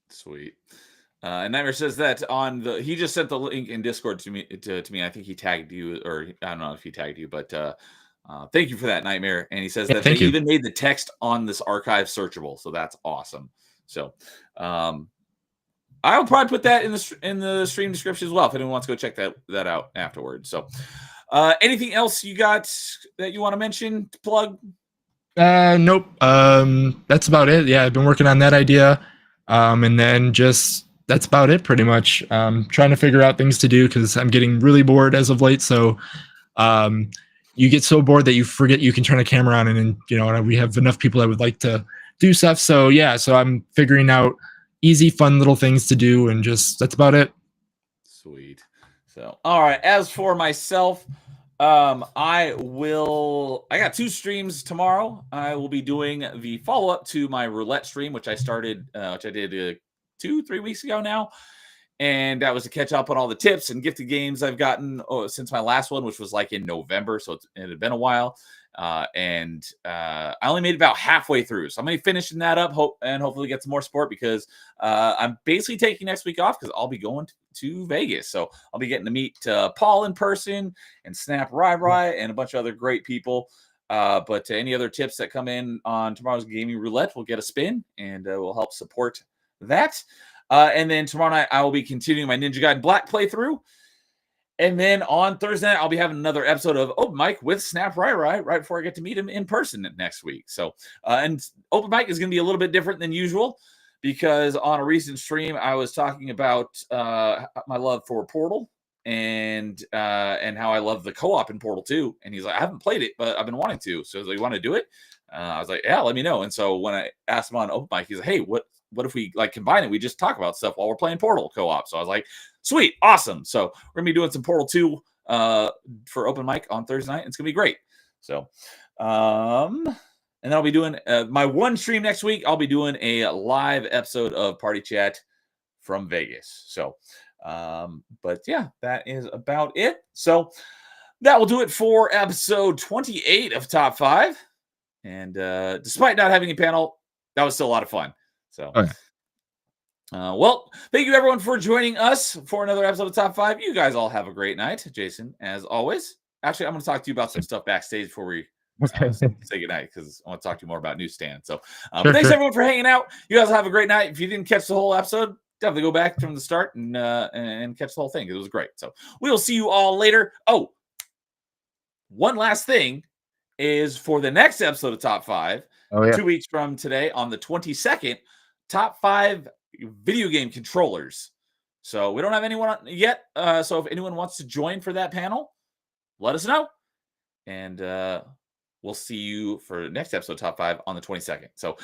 Sweet. And Nightmare says that he just sent the link in Discord to me. I think he tagged you, or I don't know if he tagged you, but thank you for that, Nightmare. And he says that they even made the text on this archive searchable, so that's awesome. So, I'll probably put that in the stream description as well if anyone wants to go check that out afterwards. So, anything else you got that you want to mention, to plug? Nope. That's about it. Yeah, I've been working on that idea. And then just that's about it pretty much. Trying to figure out things to do because I'm getting really bored as of late. So you get so bored that you forget you can turn a camera on and we have enough people that would like to do stuff. So yeah, so I'm figuring out easy, fun little things to do, and just that's about it. Sweet. So all right, as for myself, I got 2 streams tomorrow. I will be doing the follow-up to my roulette stream, which I did 2-3 weeks ago now. And that was to catch up on all the tips and gifted games I've gotten since my last one, which was like in November. So it had been a while. And I only made about halfway through. So I'm going to be finishing that up and hopefully get some more support because I'm basically taking next week off because I'll be going to Vegas. So I'll be getting to meet Paul in person and Snap Rai and a bunch of other great people. But any other tips that come in on tomorrow's gaming roulette, we'll get a spin and we'll help support that. And then tomorrow night, I will be continuing my Ninja Gaiden Black playthrough. And then on Thursday night, I'll be having another episode of Open Mic with Snap Rai right before I get to meet him in person next week. So, and Open Mic is going to be a little bit different than usual because on a recent stream, I was talking about my love for Portal and how I love the co-op in Portal 2. And he's like, I haven't played it, but I've been wanting to. So he's like, you want to do it? I was like, yeah, let me know. And so when I asked him on Open Mic, he's like, hey, what if we like combine it? We just talk about stuff while we're playing Portal co-op. So I was like, sweet, awesome. So we're gonna be doing some Portal 2 for Open Mic on Thursday night. It's gonna be great. So and then I'll be doing my one stream next week. I'll be doing a live episode of Party Chat from Vegas. So but yeah, that is about it. So that will do it for episode 28 of Top 5. And despite not having a panel, that was still a lot of fun. So, well, thank you everyone for joining us for another episode of Top 5. You guys all have a great night. Jason, as always. Actually, I'm going to talk to you about some stuff backstage before we say goodnight because I want to talk to you more about Newsstand. So, but thanks everyone for hanging out. You guys have a great night. If you didn't catch the whole episode, definitely go back from the start and catch the whole thing. It was great. So, we will see you all later. Oh, one last thing is for the next episode of Top 5, 2 weeks from today on the 22nd, Top 5 video game controllers. So we don't have anyone yet. So if anyone wants to join for that panel, let us know. And we'll see you for the next episode, Top 5, on the 22nd. So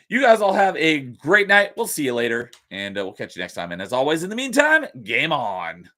you guys all have a great night. We'll see you later. And we'll catch you next time. And as always, in the meantime, game on.